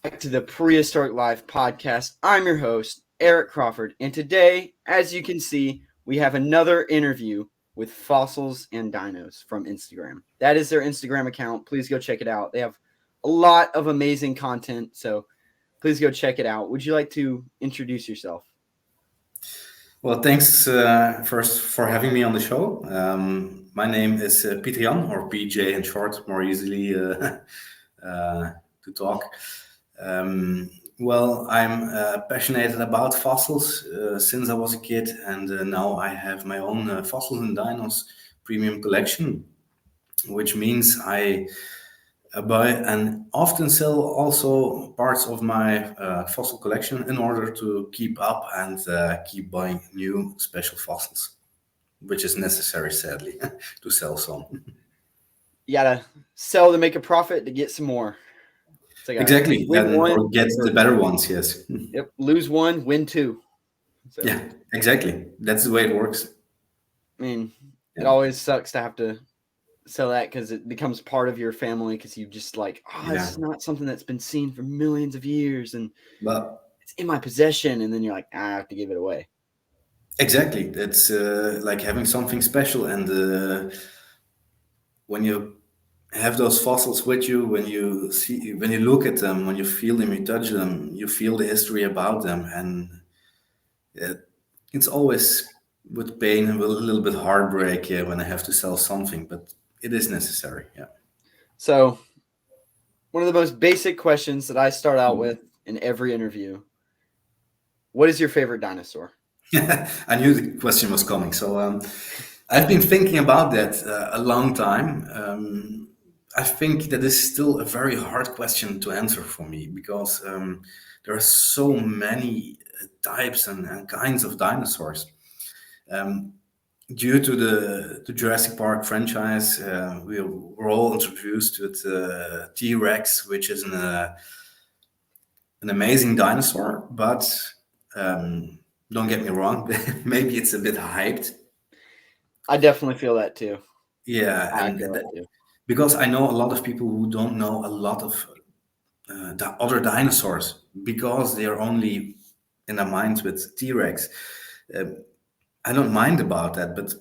back to the Prehistoric Life podcast. I'm your host, Eric Crawford, and today, as you can see, we have another interview with Fossils and Dinos from Instagram. That is their Instagram account. Please go check it out. They have a lot of amazing content, so please go check it out. Would you like to introduce yourself? Well, thanks first for having me on the show. My name is Pieter Jan, or PJ in short, more easily to talk. Well, I'm passionate about fossils since I was a kid, and now I have my own Fossils and Dinos premium collection, which means I buy and often sell also parts of my fossil collection in order to keep up and keep buying new special fossils, which is necessary, sadly, to sell some. You gotta sell to make a profit to get some more. It's like a Exactly, win and one, or get the or better ones. Yes. yep, lose one, win two. So, Yeah, exactly. That's the way it works. I mean, it Yeah, always sucks to have to sell that because it becomes part of your family because you just like, oh, this yeah. is not something that's been seen for millions of years and But it's in my possession. And then you're like, I have to give it away. exactly, it's like having something special, and when you have those fossils with you, when you look at them, when you feel them, you touch them, you feel the history about them, and uh, it's always with pain and with a little bit heartbreak when I have to sell something, but it is necessary. Yeah. So, one of the most basic questions that I start out with in every interview: what is your favorite dinosaur? I knew the question was coming, so I've been thinking about that a long time. I think that is still a very hard question to answer for me because there are so many types and kinds of dinosaurs. Um, Due to the Jurassic Park franchise, we were all introduced with T Rex, which is an amazing dinosaur, but um, don't get me wrong, maybe it's a bit hyped. I definitely feel that too. Yeah, I and feel that too. because I know a lot of people who don't know a lot of other dinosaurs because they are only in their minds with T Rex. Uh, I don't mind about that, but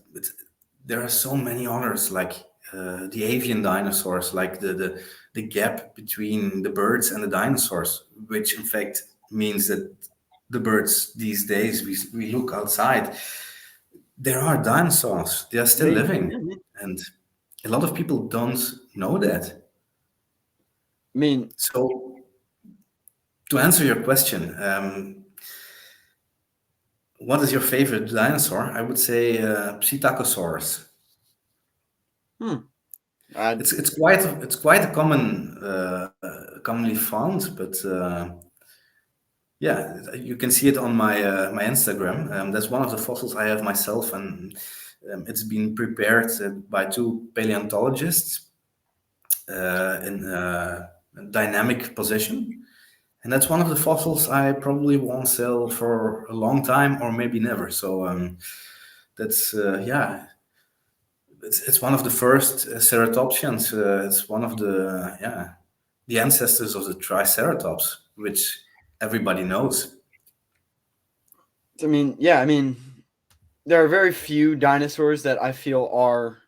there are so many others like the avian dinosaurs, like the gap between the birds and the dinosaurs, which in fact means that the birds these days we look outside, there are dinosaurs, they are I still mean, living, yeah, man. and a lot of people don't know that. I mean, So to answer your question, what is your favorite dinosaur? I would say Psittacosaurus. hmm, I, It's quite a common commonly found, but yeah, you can see it on my Instagram. That's one of the fossils I have myself, and it's been prepared by two paleontologists in dynamic position. And that's one of the fossils I probably won't sell for a long time or maybe never. So that's yeah, it's one of the first ceratopsians. It's one of the yeah the ancestors of the Triceratops, which everybody knows. yeah, I mean, there are very few dinosaurs that I feel are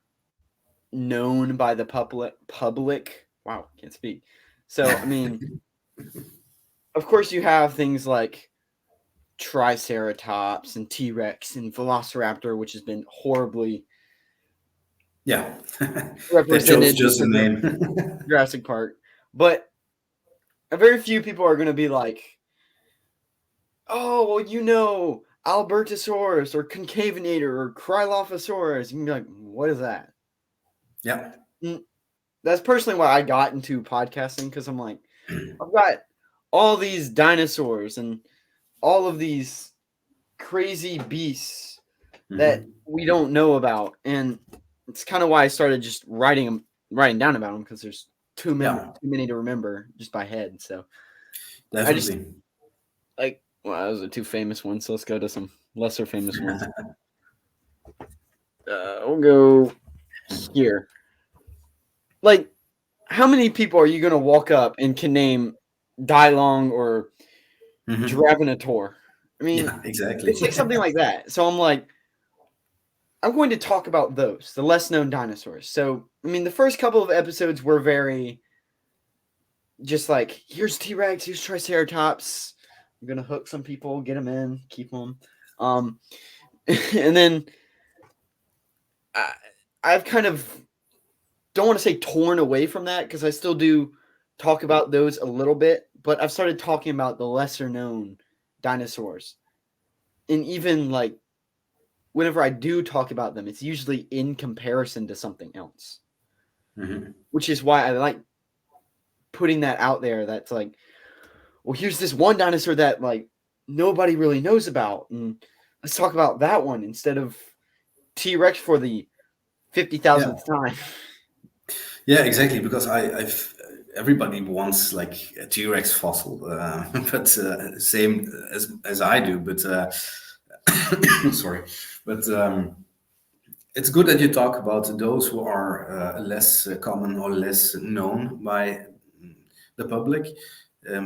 known by the public. Wow, can't speak. So, I mean, of course you have things like Triceratops and T-Rex and Velociraptor, which has been horribly Yeah, that shows represented just the because of name. Jurassic Park. But very few people are going to be like, oh, well, Albertosaurus or Concavenator or Krylophosaurus. You can be like, what is that? Yeah, Mm, that's personally why I got into podcasting because I'm like, I've got all these dinosaurs and all of these crazy beasts that hmm, we don't know about, and it's kind of why I started just writing down about them because there's yeah, too many to remember just by head. So I just definitely. like, well, those are two famous ones. So let's go to some lesser famous ones. We'll go here. Like, how many people are you gonna walk up and can name Dilong or Hmm. Giraffinator. I mean, Yeah, exactly. it's like something like that. So I'm like, I'm going to talk about those, the less known dinosaurs. So, I mean, the first couple of episodes were very just like, here's T Rex, here's Triceratops. I'm going to hook some people, get them in, keep them. Um, and then I, I've kind of don't want to say torn away from that because I still do talk about those a little bit, but I've started talking about the lesser known dinosaurs. And even like whenever I do talk about them, it's usually in comparison to something else, Hmm. which is why I like putting that out there. That's like, well, here's this one dinosaur that like nobody really knows about, and let's talk about that one instead of T Rex for the 50,000th Yeah, time. yeah, exactly. Because I've everybody wants like a T-Rex fossil, but same as I do. But sorry, but it's good that you talk about those who are less common or less known by the public,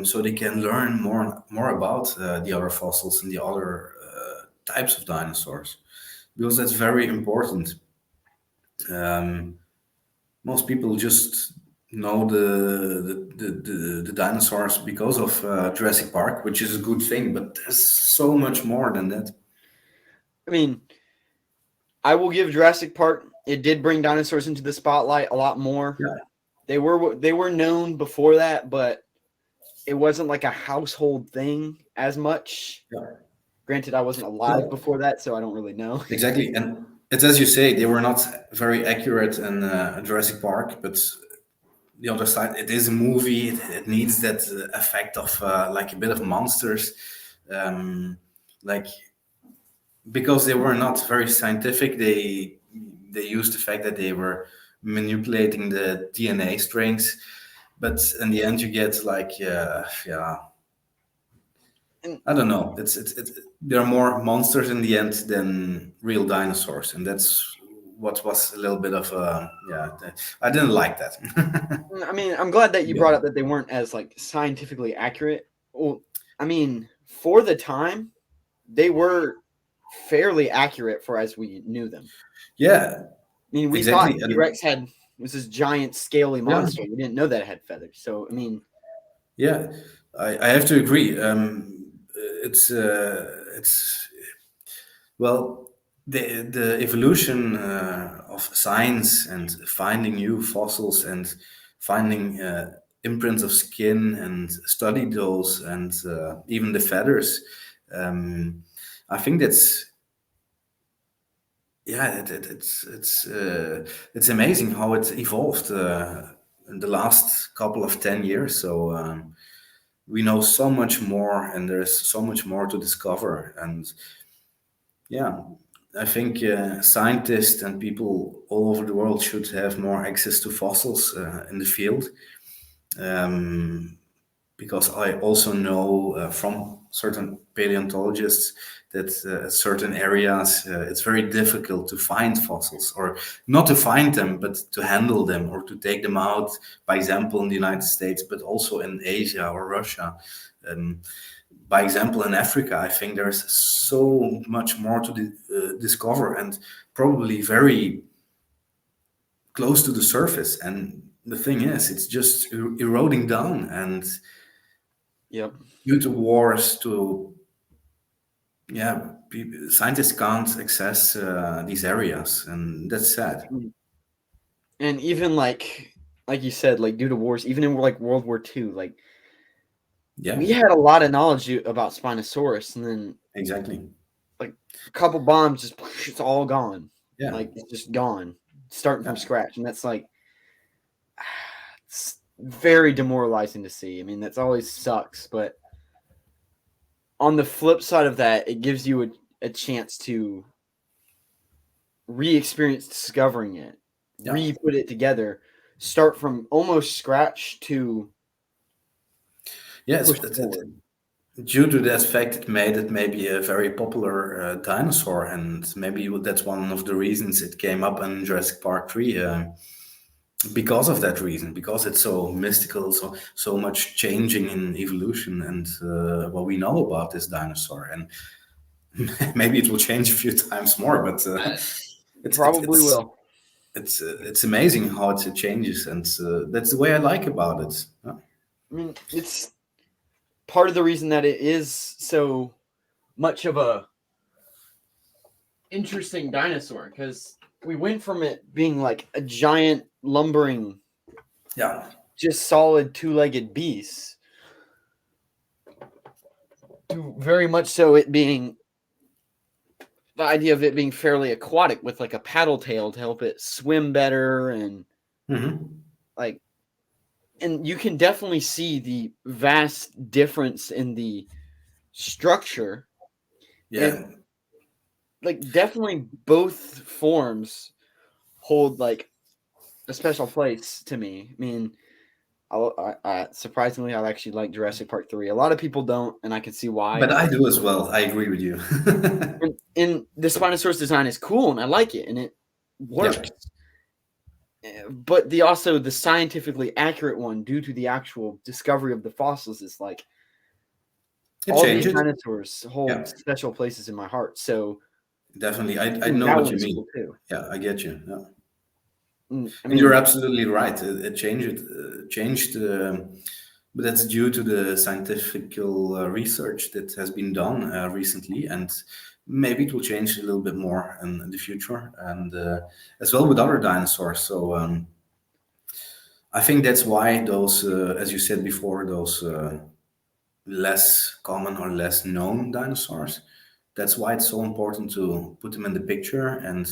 so they can learn more about the other fossils and the other types of dinosaurs, because that's very important. Um, Most people just know the dinosaurs because of Jurassic Park, which is a good thing, but there's so much more than that. I mean, I will give Jurassic Park. It did bring dinosaurs into the spotlight a lot more. Yeah, They were known before that, but it wasn't like a household thing as much. yeah. Granted, I wasn't alive Well, before that, so I don't really know. exactly, and it's as you say, they were not very accurate in Jurassic Park, but the other side, it is a movie. It needs that effect of like a bit of monsters, like because they were not very scientific. They used the fact that they were manipulating the DNA strings, but in the end, you get like yeah, And I don't know. It's there are more monsters in the end than real dinosaurs, and that's what was a little bit of yeah. I didn't like that. I mean, I'm glad that you Yeah, brought up that they weren't as like scientifically accurate. Well, I mean, for the time, they were fairly accurate for as we knew them. yeah, I mean, we thought exactly, T and Rex was this giant scaly yeah, monster. We didn't know that it had feathers. So, I mean, yeah. I have to agree. It's well, the evolution of science and finding new fossils and finding imprints of skin and study those and even the feathers. Um, I think that's yeah, it's amazing how it evolved in the last couple of 10 years. So we know so much more, and there's so much more to discover. And yeah, I think scientists and people all over the world should have more access to fossils in the field. Um, because I also know from certain paleontologists that certain areas it's very difficult to find fossils, or not to find them, but to handle them or to take them out. By example, in the United States, but also in Asia or Russia. Um, by example, in Africa, I think there's so much more to discover, and probably very close to the surface. And the thing is, it's just eroding down, and yep. due to wars, to yeah, scientists can't access these areas, and that's sad. And even like you said, like due to wars, even in like World War II, like Yeah, we had a lot of knowledge about Spinosaurus, and then exactly. like a couple bombs, just it's all gone. Yeah, Like it's just gone, starting from yeah, scratch, and that's like it's very demoralizing to see. I mean, that's always sucks, but on the flip side of that, it gives you a chance to re-experience discovering it, yeah. re-put it together, start from almost scratch to Yes, push forward. due to that fact, it made it maybe a very popular dinosaur, and maybe that's one of the reasons it came up in Jurassic Park 3. because of that reason, because it's so mystical, so much changing in evolution and what we know about this dinosaur, and maybe it will change a few times more, but I it's it's probably it's will. it's amazing how it changes, and that's the way I like about it. I mean, it's part of the reason that it is so much of a interesting dinosaur because we went from it being like a giant lumbering, Yeah, just solid two-legged beast to very much so it being the idea of it being fairly aquatic with like a paddle tail to help it swim better and hmm, like and you can definitely see the vast difference in the structure and yeah. like definitely both forms hold like a special place to me. I mean, surprisingly, I actually like Jurassic Park 3. A lot of people don't, and I can see why. But I do as well. I agree with you. And the Spinosaurus design is cool, and I like it, and it Yeah, works. But the scientifically accurate one, due to the actual discovery of the fossils, is like it all these changes. dinosaurs Yeah, hold special places in my heart. So definitely. I and know that what you one's mean. cool too. Yeah, I get you. Yeah. I And you're mean, absolutely right. It changed, but that's due to the scientific research that has been done recently, and maybe it will change a little bit more in the future, and as well with other dinosaurs. So I think that's why those, as you said before, those less common or less known dinosaurs. That's why it's so important to put them in the picture and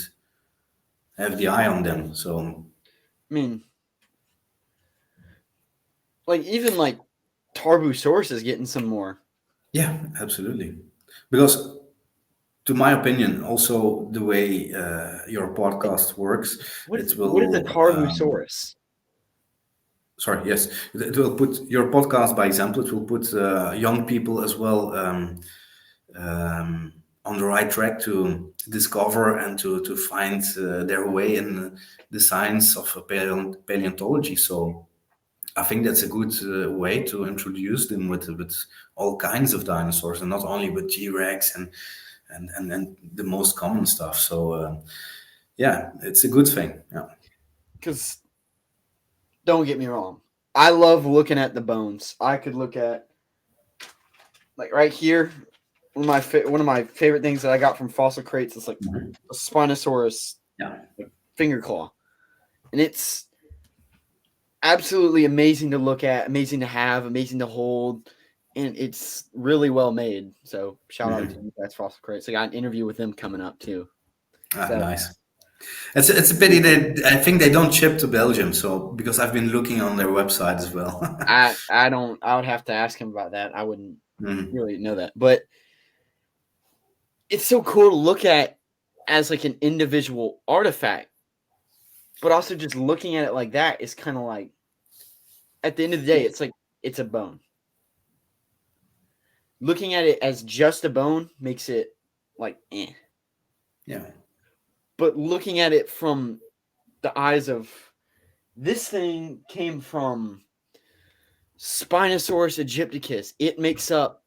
have the eye on them. So I mean, like even like Tarbosaurus is getting some more. yeah, absolutely. Because, to my opinion, also the way your Like, podcast works, it what is a will. Tarbosaurus? Sorry, yes, it will put your podcast by example. It will put young people as well on the right track to discover and to find their way in the science of paleontology. So I think that's a good way to introduce them with all kinds of dinosaurs and not only with T Rex and the most common stuff. So yeah, it's a good thing. Yeah. Because don't get me wrong, I love looking at the bones. I could look at like right here. One of my favorite things that I got from fossil crates is like Mhm. a Spinosaurus Yeah. like, finger claw, and it's absolutely amazing to look at, amazing to have, amazing to hold, and it's really well made. So shout out to Mhm. you guys, fossil crates. I got an interview with them coming up too. Ah, So nice. It's a pity that I think they don't ship to Belgium. So because I've been looking on their website as well. I don't I would have to ask him about that. I wouldn't Mhm. really know that, but it's so cool to look at as like an individual artifact, but also just looking at it like that is kind of like at the end of the day, it's like it's a bone. Looking at it as just a bone makes it like eh. Yeah. But looking at it from the eyes of this thing came from Spinosaurus aegypticus. It makes up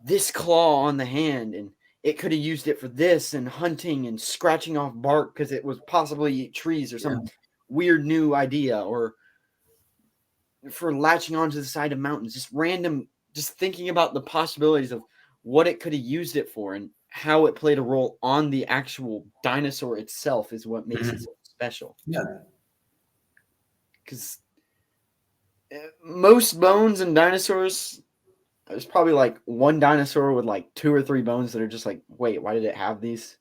this claw on the hand, and it could have used it for this and hunting and scratching off bark because it was possibly eat trees or Yeah. some weird new idea, or for latching onto the side of mountains. Just random, just thinking about the possibilities of what it could have used it for and how it played a role on the actual dinosaur itself is what makes it Mhm. so special. Yeah. Because most bones in dinosaurs, there's probably like one dinosaur with like two or three bones that are just like, wait, why did it have these?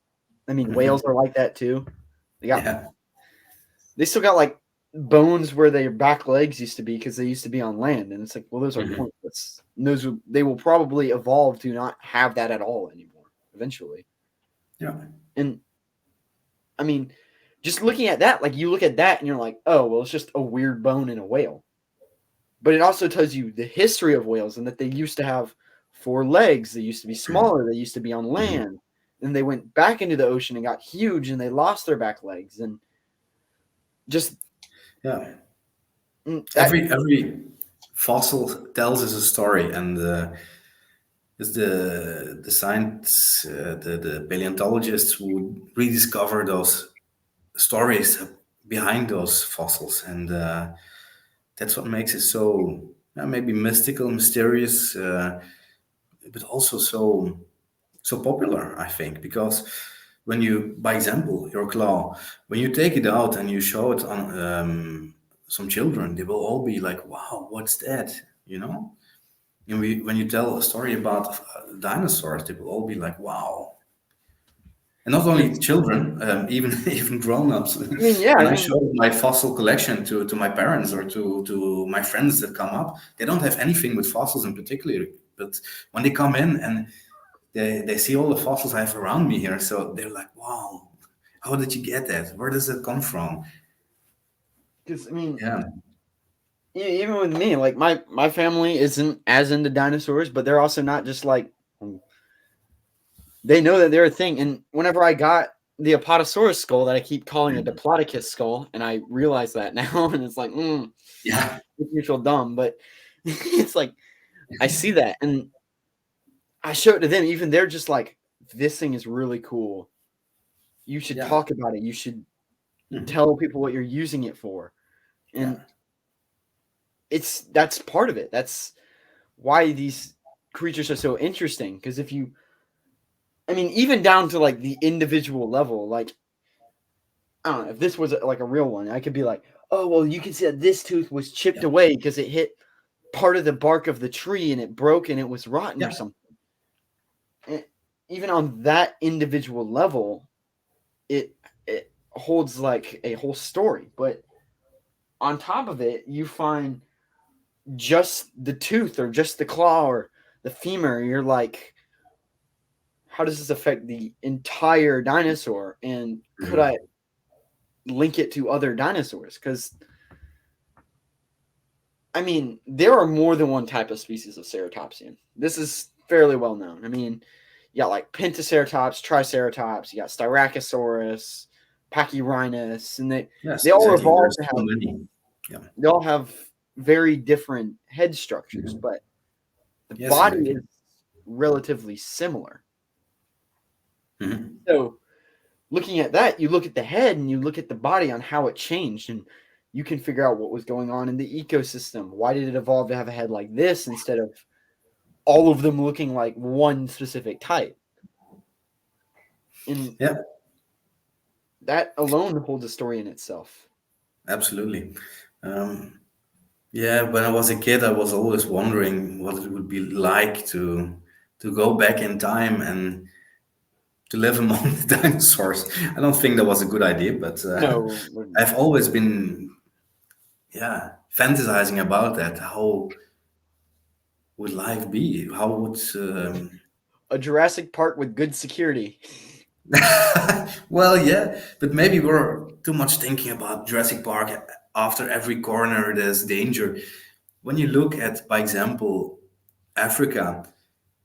I mean, Mhm. whales are like that too. They got, Yeah. they still got like bones where their back legs used to be because they used to be on land, and it's like, well, those are Mhm. pointless. And they will probably evolve to not have that at all anymore eventually. Yeah. And I mean, just looking at that, like you look at that and you're like, oh, well, it's just a weird bone in a whale. But it also tells you the history of whales and that they used to have four legs. They used to be smaller. They used to be on Mhm. land. Then they went back into the ocean and got huge and they lost their back legs. And just Yeah. That Every fossil tells us a story, and it's the science, the paleontologists who rediscover those stories behind those fossils, and that's what makes it so maybe mystical, mysterious, but also so popular. I think because when you, by example, your claw, when you take it out and you show it on some children, they will all be like, "Wow, what's that?" You know. And when you tell a story about dinosaurs, they will all be like, "Wow." And not only children, even even grown-ups. I mean, yeah, When I I mean, show my fossil collection to my parents or to my friends that come up, they don't have anything with fossils in particular. But when they come in and they see all the fossils I have around me here, so they're like, "Wow, how did you get that? Where does it come from?" because I mean, Yeah, even with me, like my family isn't as into dinosaurs, but they're also not just like they know that they're a thing. And whenever I got the Apatosaurus skull that I keep calling a Diplodocus skull, and I realize that now, and it's like, yeah, makes me feel dumb, but it's like I see that and I show it to them. Even they're just like, this thing is really cool. You should yeah, talk about it. You should mhm, tell people what you're using it for. yeah, And that's part of it. That's why these creatures are so interesting. Because if you, I mean, even down to like the individual level, like I don't know, if this was like a real one, I could be like, oh well, you can see that this tooth was chipped yeah, away because it hit part of the bark of the tree and it broke and it was rotten or yeah, something. And even on that individual level, it holds like a whole story. But on top of it, you find just the tooth or just the claw or the femur. You're like, how does this affect the entire dinosaur? And could mhm, I link it to other dinosaurs? Because I mean, there are more than one type of species of ceratopsian. This is fairly well known. I mean, you got like Pentaceratops, Triceratops, you got Styracosaurus, Pachyrhinus, and yes, they all exactly. evolved There's to so have many. Yeah, they all have very different head structures, mhm. but the Yes, body exactly. is relatively similar. Mhm. So looking at that, you look at the head and you look at the body on how it changed, and you can figure out what was going on in the ecosystem. Why did it evolve to have a head like this instead of all of them looking like one specific type? And Yeah, that alone holds a story in itself. absolutely. Um, Yeah, when I was a kid, I was always wondering what it would be like to go back in time and to live among the dinosaurs. I don't think that was a good idea, but No, I've always been, yeah, fantasizing about that. How would life be? How would a Jurassic Park with good security. well, yeah, but maybe we're too much thinking about Jurassic Park. After every corner, there's danger. When you look at, by example, Africa,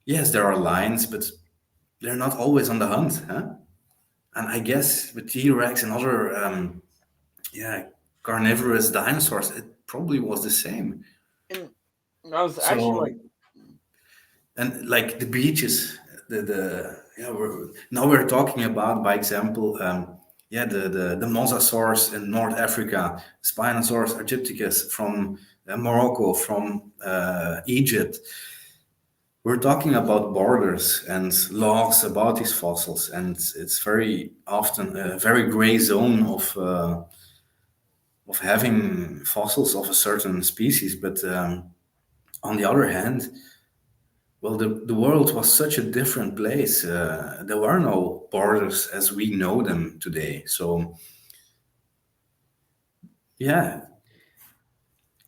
yes, there are lions, but they're not always on the hunt, huh? And I guess with T-Rex and other, yeah, carnivorous dinosaurs, it probably was the same. And I was actually like, So, and like the beaches, the yeah, now we're talking about, by example, yeah, the mosasaurs in North Africa, Spinosaurus aegypticus from Morocco, from Egypt. We're talking about borders and laws about these fossils, and it's very often a very gray zone of having fossils of a certain species. But on the other hand, well, the world was such a different place. There were no borders as we know them today. So yeah,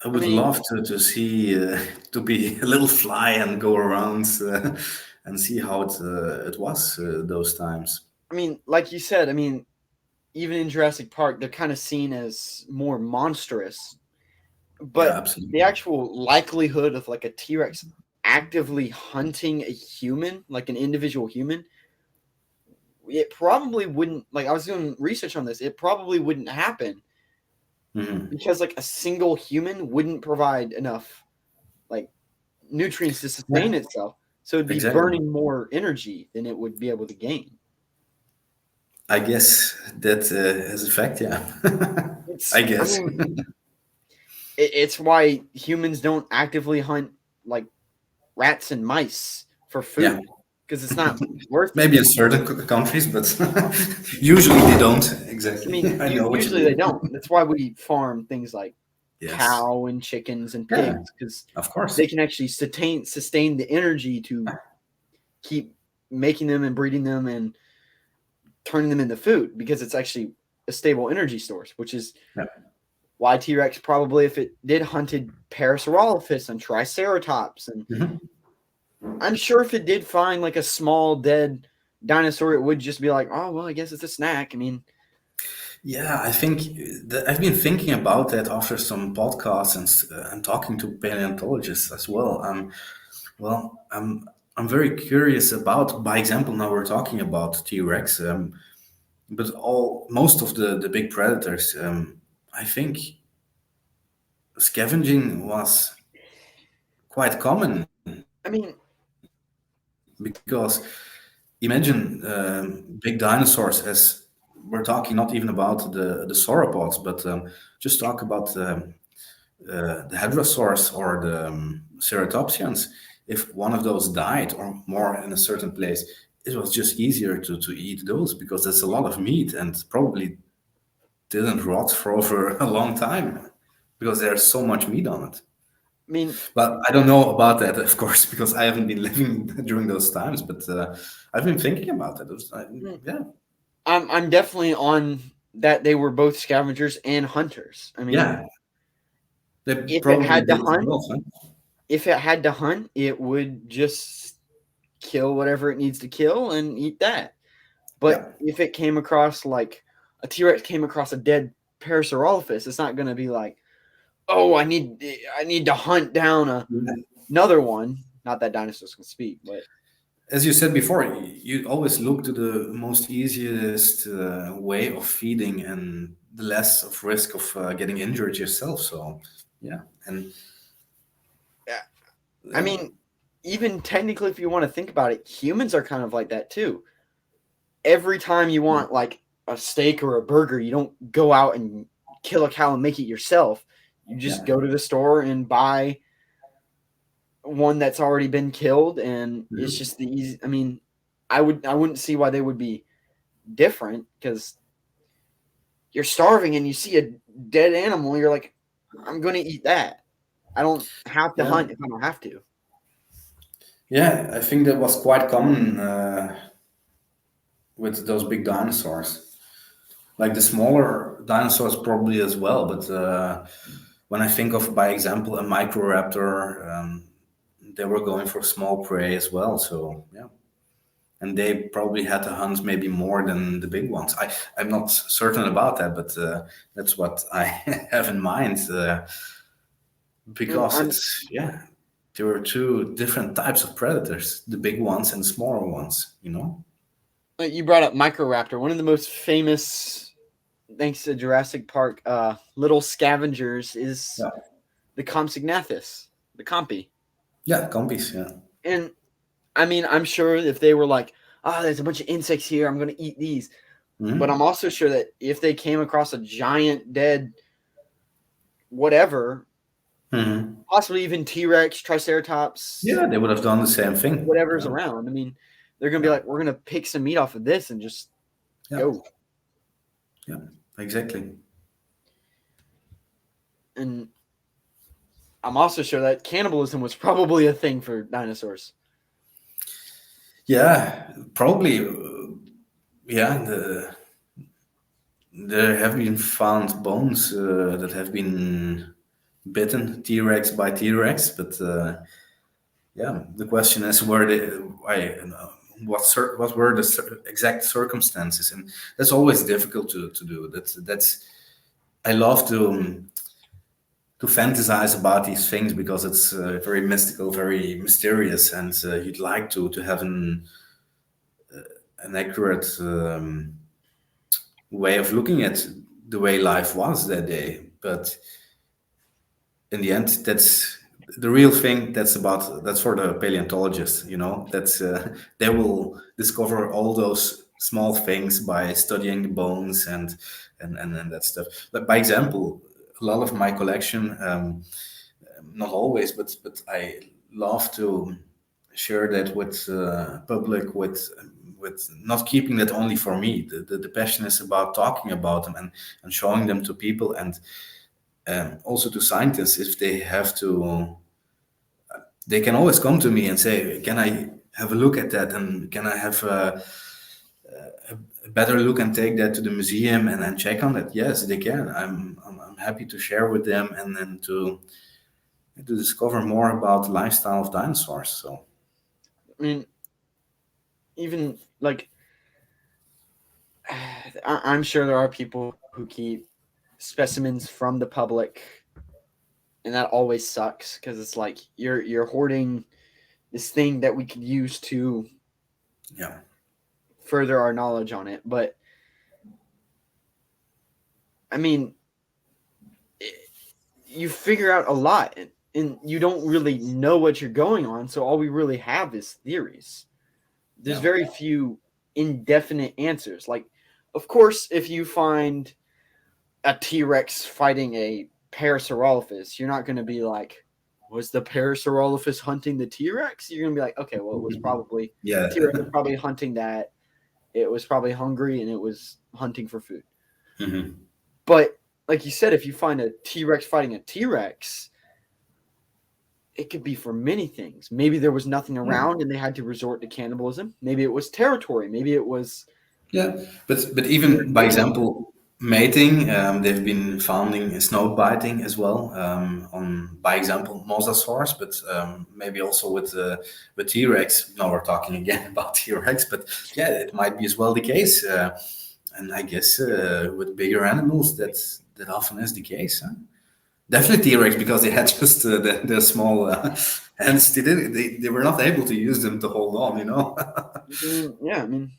I I would mean, love to see to be a little fly and go around and see how it was those times. like you said, I mean, even in Jurassic Park, they're kind of seen as more monstrous, Yeah, but the absolutely. actual likelihood of like a T Rex actively hunting a human, like an individual human, it probably wouldn't. Like I was doing research on this, it probably wouldn't happen Hmm. because like a single human wouldn't provide enough like nutrients to sustain Yeah, itself. So it'd be exactly. burning more energy than it would be able to gain. I guess that has a fact. Yeah, I I guess. mean, it's why humans don't actively hunt like rats and mice for Yeah, food because it's not worth it. maybe in certain countries, but usually they don't. I Exactly. mean, I know what you usually they mean. don't. That's why we farm things like Yes. cow and chickens and Yeah, pigs because of course. they can actually sustain the energy to keep making them and breeding them and turning them into food because it's actually a stable energy source, which is Yeah. why T Rex probably, if it did hunted Parasaurolophus and Triceratops, and Mhm. I'm sure if it did find like a small dead dinosaur, it would just be like, oh well, I guess it's a snack. I mean, Yeah, I think that I've been thinking about that after some podcasts and talking to paleontologists as well. Well, I'm very curious about. By example, now we're talking about T Rex, but all most of the big predators. I think scavenging was quite common I mean, because imagine big dinosaurs as we're talking not even about the sauropods, but just talk about the hadrosaurs or the ceratopsians. If one of those died or more in a certain place, it was just easier to eat those because there's a lot of meat and probably didn't rot for over a long time because there's so much meat on it. I mean, But I don't know about that, of course, because I haven't been living during those times. But I've been thinking about it. mm, Yeah, I'm definitely on that. They were both scavengers and hunters. I mean, yeah, they if it probably had to did hunt, both. Huh? it would just kill whatever it needs to kill and eat that. But Yeah, if it came across like a T Rex came across a dead Parasaurolophus, it's not going to be like, oh, I need to hunt down another one. Not that dinosaurs can speak, but as you said before, you always look to the most easiest way of feeding and the less of risk of getting injured yourself. So yeah, and yeah. I yeah, mean, even technically, if you want to think about it, humans are kind of like that too. Every time you want like a steak or a burger, you don't go out and kill a cow and make it yourself. You just yeah, go to the store and buy one that's already been killed, and it's mhm. just the easy. I mean, I wouldn't see why they would be different because you're starving and you see a dead animal, you're like, I'm going to eat that. I don't have to Yeah, hunt if I don't have to. yeah. I think that was quite common with those big dinosaurs. Like the smaller dinosaurs probably as well, but when I think of, by example, a microraptor, they were going for small prey as well. So yeah, and they probably had to hunt maybe more than the big ones. I'm not certain about that, but that's what I have in mind And because I'm it's yeah, there were two different types of predators: the big ones and the smaller ones. You know? like you brought up Microraptor, one of the most famous, thanks to Jurassic Park, little scavengers is Yeah, the Compsognathus, the Compy. yeah, compies. Yeah. And I mean, I'm sure if they were like, oh, there's a bunch of insects here, I'm going to eat these. But I'm Hmm. also sure that if they came across a giant dead whatever, Hmm. possibly even T Rex, Triceratops, Yeah, they would have done the same thing. whatever's Yeah, around. I mean, they're gonna be yeah, like, we're gonna pick some meat off of this and just yeah, go. yeah. Exactly. And I'm also sure that cannibalism was probably a thing for dinosaurs. Yeah, probably. Yeah, there have been found bones that have been bitten T Rex by T Rex, but yeah, the question is where what were the exact circumstances, and that's always difficult to do. That's I love to fantasize about these things because it's very mystical, very mysterious, and you'd like to have an accurate way of looking at the way life was that day. but in the end, that's the real thing. That's for the paleontologists. That's they will discover all those small things by studying the bones and that stuff. Like by example, a lot of my collection, not always, but I love to share that with public, with not keeping that only for me. The passion is about talking about them and showing them to people, and also to scientists. If they have to, they can always come to me and say, can I have a look at that, and can I have a better look and take that to the museum and check on it? Yes, they can. I'm happy to share with them, and then to discover more about the lifestyle of dinosaurs. So I mean, even like I'm sure there are people who keep specimens from the public, and that always sucks because it's like you're hoarding this thing that we could use to yeah, further our knowledge on it. But I mean, you figure out a lot, and you don't really know what you're going on. So all we really have is theories. There's yeah, very few indefinite answers. Like, of course, if you find a T-Rex fighting a Parasaurolophus, you're not going to be like, was the Parasaurolophus hunting the T-Rex? You're going to be like, okay, well, it was probably yeah, T-Rex was probably hunting that. It was probably hungry and it was hunting for food. hmm But like you said, if you find a T-Rex fighting a T-Rex, it could be for many things. Maybe there was nothing around and they had to resort to cannibalism. Maybe it was territory. Maybe it was yeah. But their even by nature. example, mating, they've been founding snake biting as well. On by example, mosasaurs, but maybe also with T Rex. Now we're talking again about T Rex, but yeah, it might be as well the case. And I guess with bigger animals, that often is the case. Huh? Definitely T-Rex because they had just the small hands. They were not able to use them to hold on. Yeah, I mean,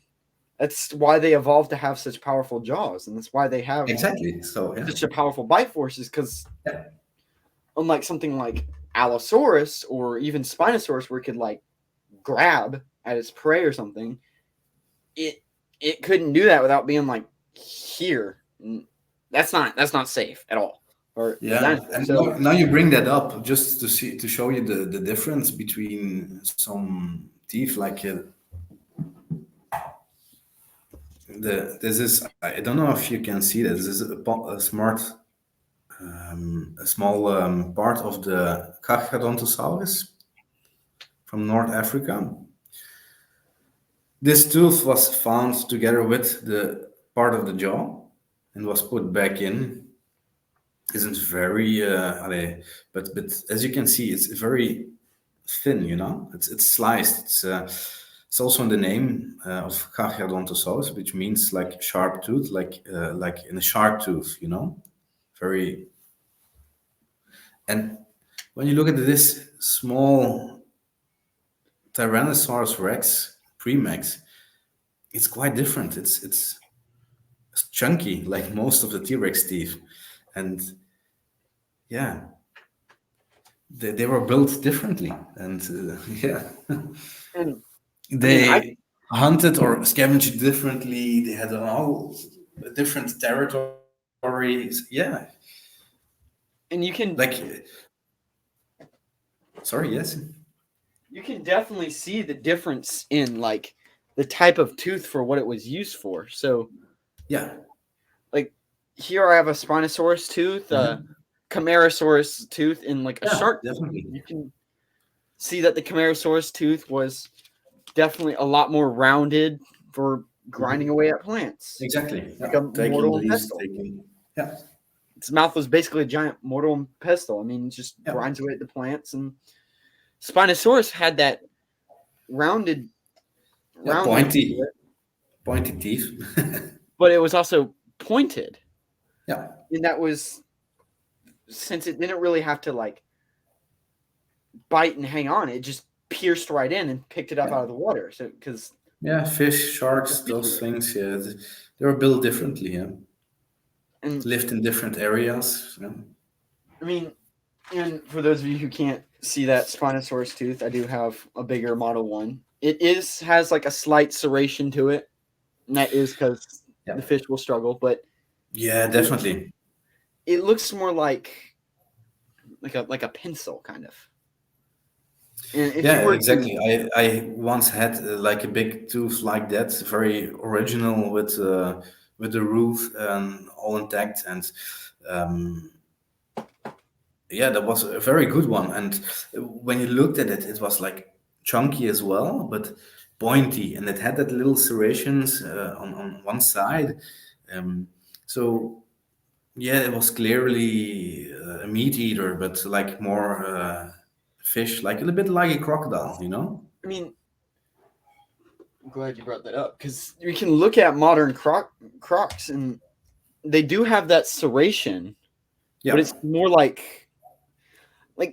that's why they evolved to have such powerful jaws, and that's why they have Exactly. So yeah, such a powerful bite forces. Because yeah, unlike something like Allosaurus or even Spinosaurus, where it could like grab at its prey or something, it couldn't do that without being like here. That's not safe at all for a yeah. dinosaur. And So now you bring that up just to show you the difference between some teeth like the this is I don't know if you can see this. This is a smart a small part of the Carcharodontosaurus from North Africa. This tooth was found together with the part of the jaw and was put back in. Isn't very, but as you can see, it's very thin. It's sliced. It's also in the name of Carcharodontosaurus, which means like sharp tooth, like in a shark tooth. Very. And when you look at this small Tyrannosaurus Rex Premax, it's quite different. It's chunky like most of the T-Rex teeth, and yeah, they were built differently, and yeah, and I mean I they hunted or scavenged differently. They had all different territories. Yeah, and like sorry, yes, you can definitely see the difference in like the type of tooth for what it was used for. So yeah, like here I have a Spinosaurus tooth, a mhm. Camarasaurus tooth, and like a Yeah, shark tooth. definitely, You can see that the Camarasaurus tooth was definitely a lot more rounded for grinding Mhm. away at plants, Exactly. like Yeah, a taking mortal and leaves, pestle. yeah, Its mouth was basically a giant mortal and pestle. I mean, it just yeah, grinds away at the plants. And Spinosaurus had that rounded yeah, roundness to it, pointy teeth. but it was also pointed, Yeah, and that was since it didn't really have to like bite and hang on. It just pierced right in and picked it up yeah, out of the water. So because yeah. Fish, the sharks, fish those were there. things. Yeah, they were built differently. Yeah, And lived in different areas. Yeah. I mean, and for those of you who can't see that Spinosaurus tooth, I do have a bigger Model 1. It has like a slight serration to it, and that is because Yeah, the fish will struggle, but yeah, it, definitely. it looks more like a pencil kind of. And if you Yeah, were to, exactly. I once had like a big tooth like that, very original with the roof all intact, and um, yeah, that was a very good one. And when you looked at it, it was like chunky as well, but pointy, and it had that little serrations on one side. Um, so yeah, it was clearly a meat eater, but like more fish, like a little bit like a crocodile, you know? I mean, I'm glad you brought that up because we can look at modern crocs and they do have that serration, but Yeah, it's more like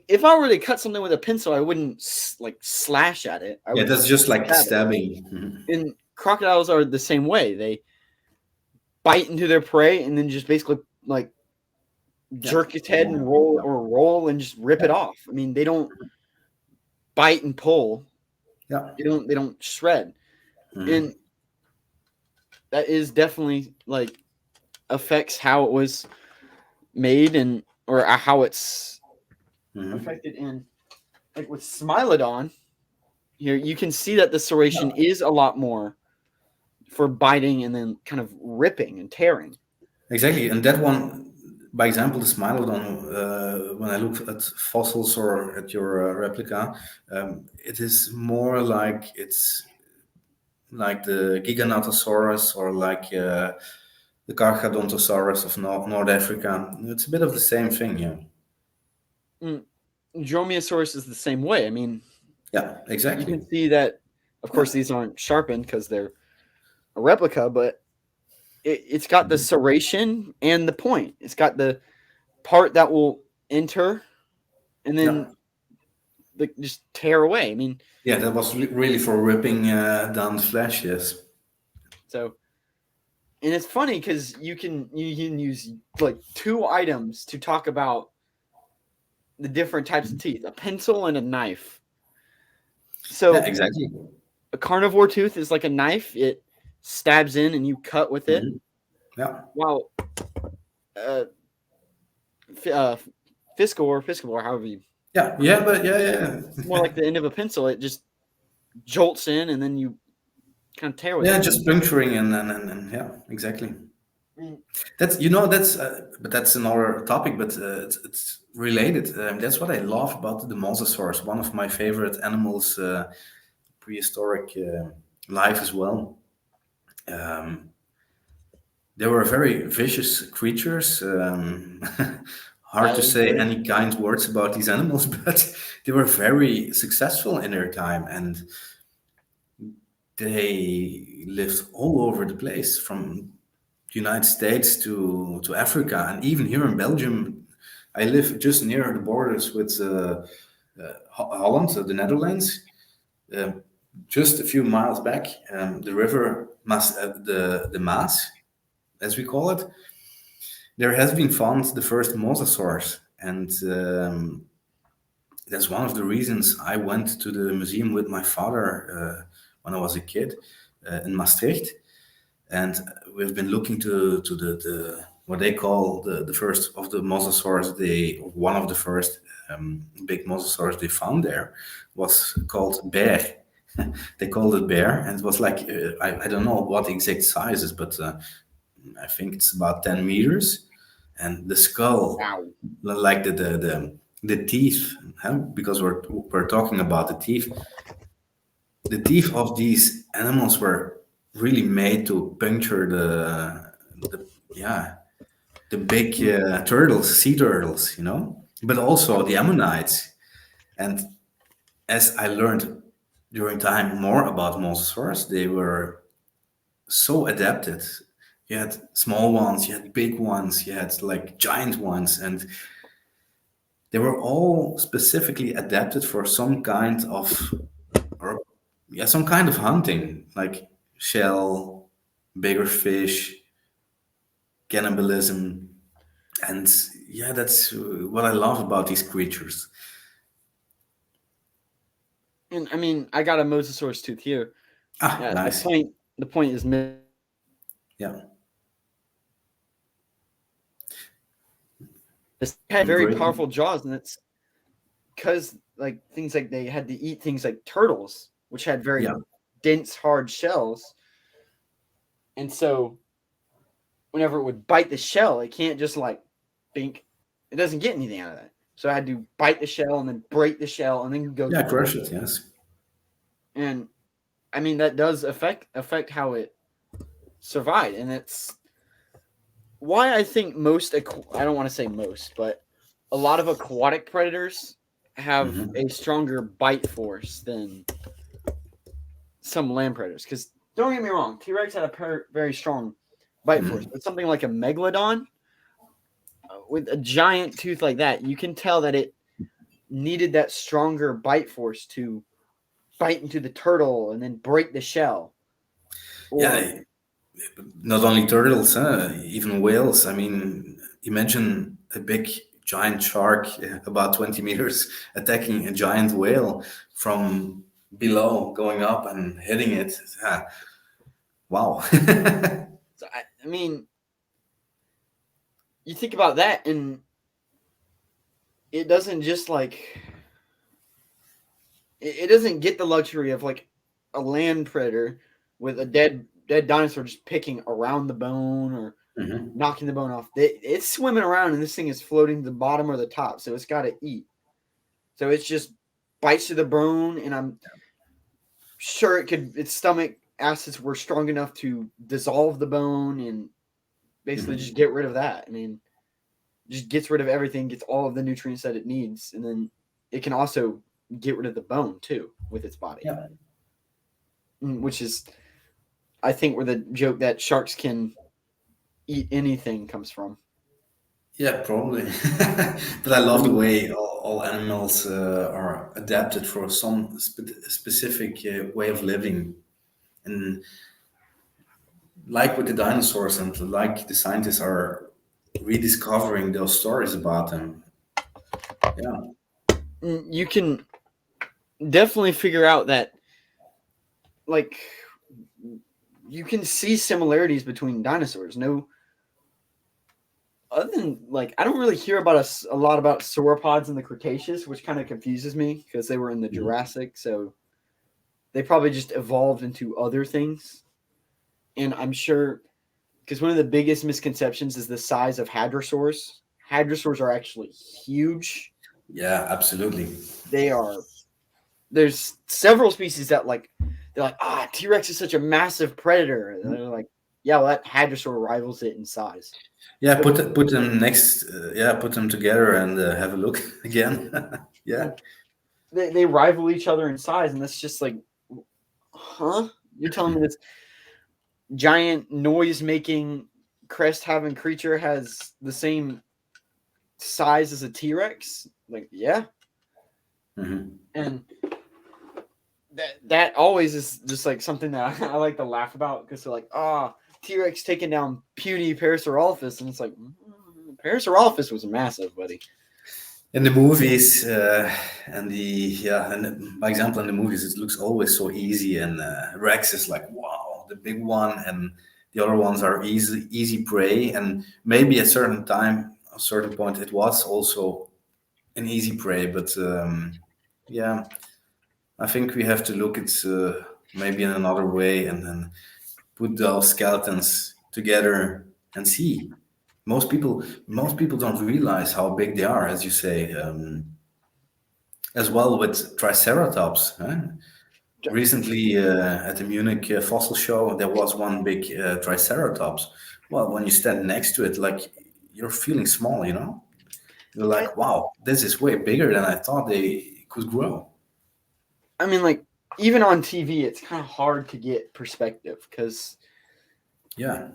if I were to cut something with a pencil, I wouldn't like slash at it. I yeah, would that's just just like stab it. stabbing. Mhm. And crocodiles are the same way. They bite into their prey and then just basically like Yeah, jerk its head and yeah, roll and just rip it yeah, off. I mean, they don't bite and pull. yeah. They don't shred. And Mhm, that is definitely like affects how it was made and or how it's mhm. affected in like with Smilodon here you can see that the serration Yeah, is a lot more for biting and then kind of ripping and tearing. exactly. And that one, by example, the Smilodon, when I look at fossils or at your replica, it is more like it's like the Giganotosaurus or like the Carcharodontosaurus of North Africa. It's a bit of the same thing, yeah. Mm, Dromaeosaurus is the same way. I mean, Yeah, you exactly. can see that of Yeah. course these aren't sharpened because they're a replica, but it's got the Mhm. serration and the point. It's got the part that will enter and Yeah. then just tear away. I mean, Yeah, that was really for ripping down the flesh, yes. so and it's funny because you can use like two items to talk about the different types of teeth: a pencil and a knife. Yeah, So exactly. a carnivore tooth is like a knife; it stabs in and you cut with it. Mhm. Yeah. While uh, uh fiscal or fiscal, however you Yeah, yeah, but yeah, more like the end of a pencil, it just jolts in and then you kind of tear with yeah, it. just puncturing and yeah, exactly. I mean, That's but that's another topic, but it's related. That's what I love about the mosasaurs. One of my favorite animals, prehistoric life as well. Um, they were very vicious creatures. Hard to I say agree. any kind words about these animals, but they were very successful in their time, and they lived all over the place, from United States to Africa, and even here in Belgium. I live just near the borders with Holland, the Netherlands. Um, just a few miles back, the river the Maas, as we call it, there has been found the first mosasaurs, and that's one of the reasons I went to the museum with my father when I was a kid in Maastricht, and we've been looking to the what they call the first of the mosasaurs. They one of the first big mosasaurs they found there was called bear. They called it bear, and it was like I don't know what the exact size is, but I think it's about 10 meters, and the skull, Wow. like the teeth, huh? Because we're talking about the teeth. The teeth of these animals were really made to puncture the yeah the big turtles, sea turtles, you know, but also the ammonites. And as I learned during time more about mosasaurs, they were so adapted. You had small ones, you had big ones, you had like giant ones, and they were all specifically adapted for some kind of or yeah, some kind of hunting, like shell, bigger fish, cannibalism, and yeah, that's what I love about these creatures. And I mean, I got a mosasaurus tooth here. Ah, Yeah, the nice. point the point is Yeah, this had I'm very breaking. powerful jaws, and it's because like things like they had to eat things like turtles, which had very Yeah, dense, hard shells, and so whenever it would bite the shell, it can't just like bink. It doesn't get anything out of that. So I had to bite the shell and then break the shell and then go yeah, through it. crush it. Yes. And I mean that does affect how it survived, and it's why I think most I don't want to say most, but a lot of aquatic predators have Hmm. a stronger bite force than some land predators. Because don't get me wrong, T Rex had a very strong bite force, Hmm. but something like a megalodon with a giant tooth like that, you can tell that it needed that stronger bite force to bite into the turtle and then break the shell. Or Yeah, not only turtles, even whales. I mean, imagine a big giant shark, about 20 meters, attacking a giant whale from below, going up and hitting it. Wow. so I mean, you think about that, and it doesn't just like it doesn't get the luxury of like a land predator with a dead dinosaur just picking around the bone or Hmm. knocking the bone off. It's swimming around and this thing is floating to the bottom or the top, so it's got to eat. So it's just bites to the bone, and I'm sure its stomach acids were strong enough to dissolve the bone and basically just Hmm. get rid of that. I mean, just gets rid of everything, gets all of the nutrients that it needs, and then it can also get rid of the bone too with its body, Yeah. which is I think where the joke that sharks can eat anything comes from. Yeah, probably. But I I love the mean, way all animals are adapted for some specific way of living. And like with the dinosaurs, and like the scientists are rediscovering those stories about them. Yeah. you can definitely figure out that like you can see similarities between dinosaurs. No, other than like I don't really hear about a lot about sauropods in the Cretaceous, which kind of confuses me because they were in the Mhm. Jurassic, so they probably just evolved into other things. And I'm sure because one of the biggest misconceptions is the size of hadrosaurs. Hadrosaurs are actually huge. Yeah, absolutely. They are there's several species that like they're like T Rex is such a massive predator. And they're like, yeah, well that hadrosaur rivals it in size. Yeah, But put them next. Yeah, put them together and have a look again. Yeah. like they rival each other in size, and that's just like, huh? You're telling me this giant noise making crest having creature has the same size as a T Rex? Like, yeah. Hmm. And that always is just like something that I like to laugh about because they're like, T Rex taking down puny Parasaurolophus, and it's like, Parasaurolophus was massive, buddy. In the movies, and the yeah, and by example, in the movies, it looks always so easy, and Rex is like, wow, the big one, and the other ones are easy prey, and maybe at certain time, a certain point, it was also an easy prey, but yeah, I think we have to look at maybe in another way, and then put those skeletons together and see. Most people don't realize how big they are, as you say. As well with Triceratops. Huh? Recently, at the Munich fossil show, there was one big Triceratops. Well, when you stand next to it, like you're feeling small, you know? You're I, like, wow, this is way bigger than I thought they could grow. I mean, like, even on TV, it's kind of hard to get perspective because Yeah.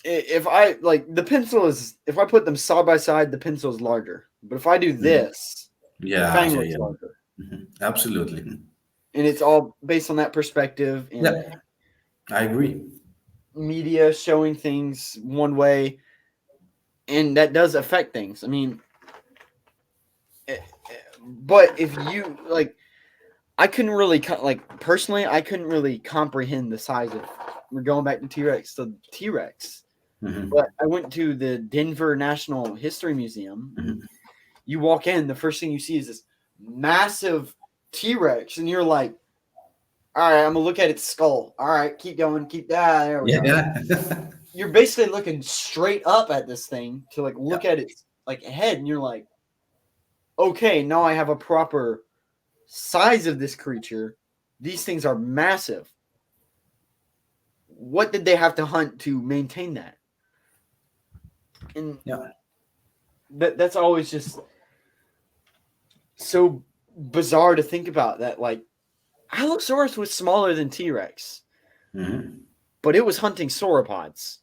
if I like the pencil is if I put them side by side, the pencil is larger. But if I do Mhm. this, the Yeah, fang yeah, looks yeah. larger, Mhm. Absolutely. and it's all based on that perspective and Yeah, I agree. media showing things one way. and that does affect things. I mean, but if you like, I couldn't really like personally, I couldn't really comprehend the size of. We're going back to T Rex. The T Rex, but I went to the Denver National History Museum. And you walk in, the first thing you see is this massive T Rex, and you're like, "All right, I'm gonna look at its skull. All right, keep going, keep that. There we go." Yeah. You're basically looking straight up at this thing to like Yeah. look at its like head, and you're like, "Okay, now I have a proper size of this creature. These things are massive. What did they have to hunt to maintain that?" And Yeah. that's always just so bizarre to think about. That like Allosaurus was smaller than T Rex, but it was hunting sauropods.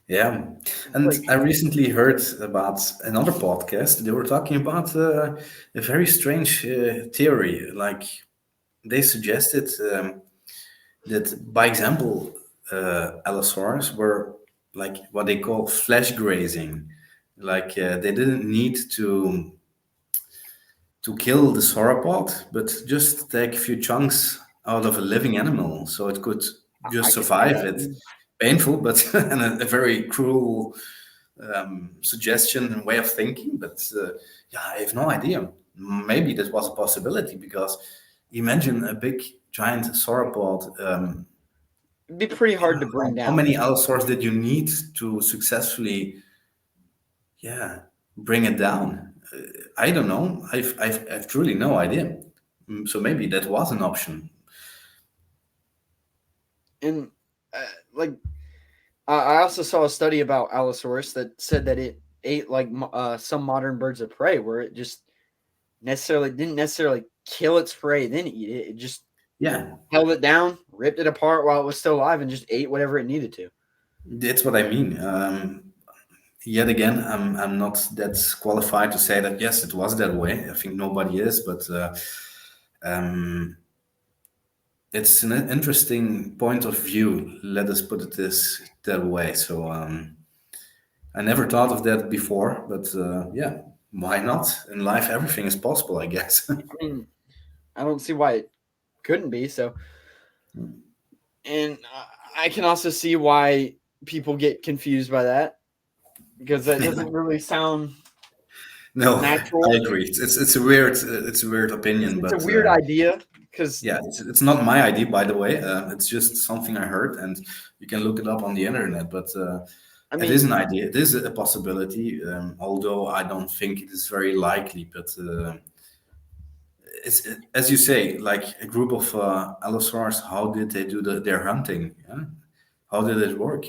Yeah. And Like, I recently heard about another podcast. They were talking about a very strange theory. Like they suggested that, by example, Allosaurus were like what they call flesh grazing. Like they didn't need to kill the sauropod, but just take a few chunks out of a living animal so it could I just could see survive that. it. Painful, but and a very cruel suggestion and way of thinking. But yeah, I have no idea. Maybe that was a possibility because imagine a big giant sauropod. It'd be pretty Yeah, hard to bring how down. many allosaurs did you need to successfully, yeah, bring it down? I don't know. I've truly no idea. So maybe that was an option. And like, I also saw a study about Allosaurus that said that it ate like some modern birds of prey, where it just didn't necessarily kill its prey, then eat it. It just Yeah, held it down, ripped it apart while it was still alive, and just ate whatever it needed to. that's what I mean. Yet again, I'm not that qualified to say that yes, it was that way. I think nobody is, but um, it's an interesting point of view. Let us put it this that way. So I never thought of that before, but yeah, why not? In life, everything is possible, I guess. I mean, I don't see why it couldn't be. So, and I can also see why people get confused by that, because that doesn't really sound No, I natural. agree. It's a weird opinion, It's a but weird idea because yeah, it's not my idea, by the way. It's just something I heard, and you can look it up on the internet. But I it is mean, an idea. It is a possibility, although I don't think it is very likely. But it's as you say, like a group of allosaurs. How did they do their hunting? Yeah? How did it work?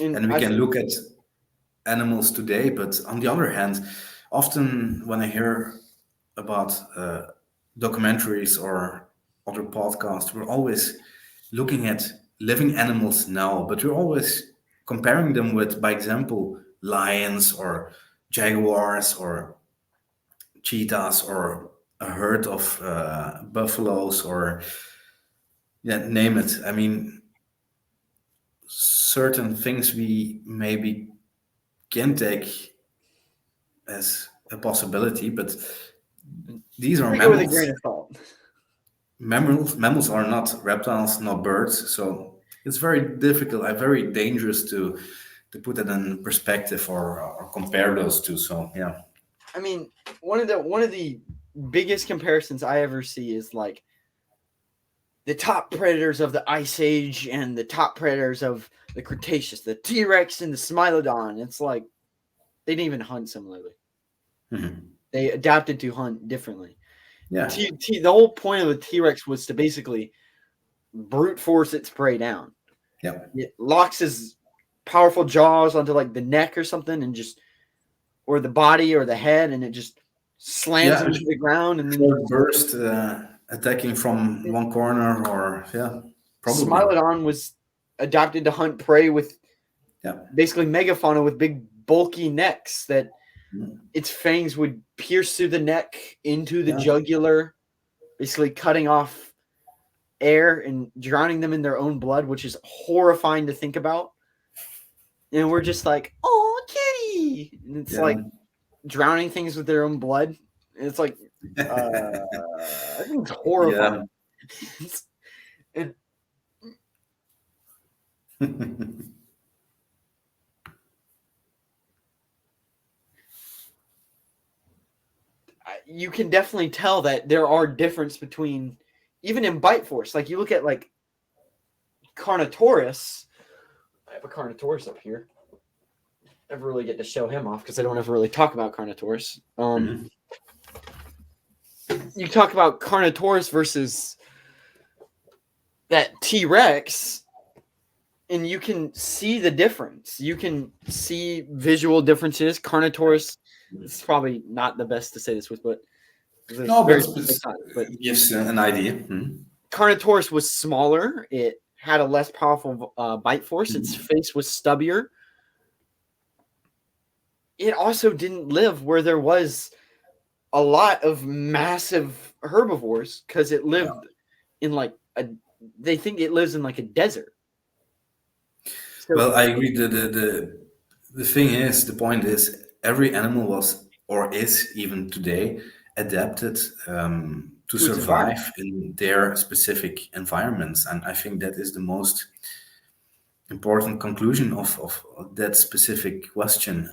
and And we I can think look at animals today, but on the other hand, often when I hear about documentaries or other podcasts, we're always looking at living animals now, but we're always comparing them with, by example, lions or jaguars or cheetahs or a herd of buffaloes or yeah, name it. I mean, certain things we maybe can take as a possibility, but these are take it with a mammals. grain of salt. Mammals are not reptiles, not birds, so it's very difficult and very dangerous to put that in perspective or compare those two. So yeah, I mean, one of the biggest comparisons I ever see is like the top predators of the Ice Age and the top predators of the Cretaceous, the T Rex and the Smilodon. It's like they didn't even hunt similarly. They adapted to hunt differently. yeah, The whole point of the T Rex was to basically brute force its prey down. yeah, It locks his powerful jaws onto like the neck or something, and just or the body or the head, and it just slams yeah. him into the ground, and then Short burst attacking from one corner, or yeah, probably, Smilodon was adapted to hunt prey with yeah, basically megafauna with big bulky necks that its fangs would pierce through the neck into the yeah, jugular, basically cutting off air and drowning them in their own blood, which is horrifying to think about. And we're just like, oh, wee, and it's Yeah. like drowning things with their own blood. And it's like, I think it's Yeah. horrifying. it, you can definitely tell that there are difference between, even in bite force. Like you look at like Carnotaurus. I have a Carnotaurus up here. Never really get to show him off because I don't ever really talk about Carnotaurus. Mhm. You talk about Carnotaurus versus that T-Rex, and you can see the difference. You can see visual differences. Carnotaurus, it's probably not the best to say this with, but it's No, very but specific size. But it gives an idea. Mhm. Carnotaurus was smaller. It had a less powerful bite force. Its face was stubbier. It also didn't live where there was a lot of massive herbivores because it lived in like a. They think it lives in like a desert. So Well, I agree. The thing is, the point is, every animal was or is even today adapted to to its environment. survive in their specific environments, and I think that is the most important conclusion of that specific question.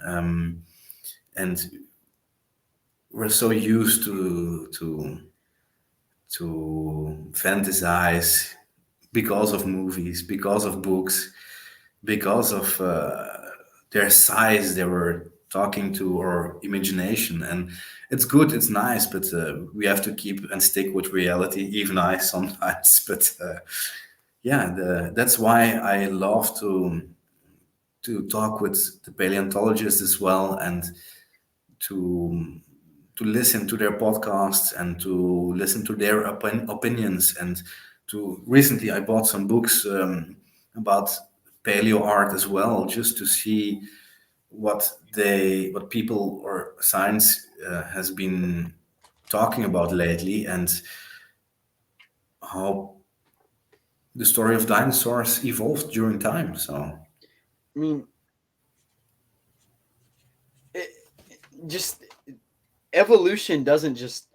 And we're so used to fantasize because of movies, because of books, because of their size they were talking to, or imagination. And it's good, it's nice, but we have to keep and stick with reality, even I sometimes. But yeah, that's why I love to talk with the paleontologists as well, and to to listen to their podcasts and to listen to their opinions. And to recently I bought some books about paleo art as well, just to see what people or science has been talking about lately, and how the story of dinosaurs evolved during time. So I mean, it, just evolution doesn't just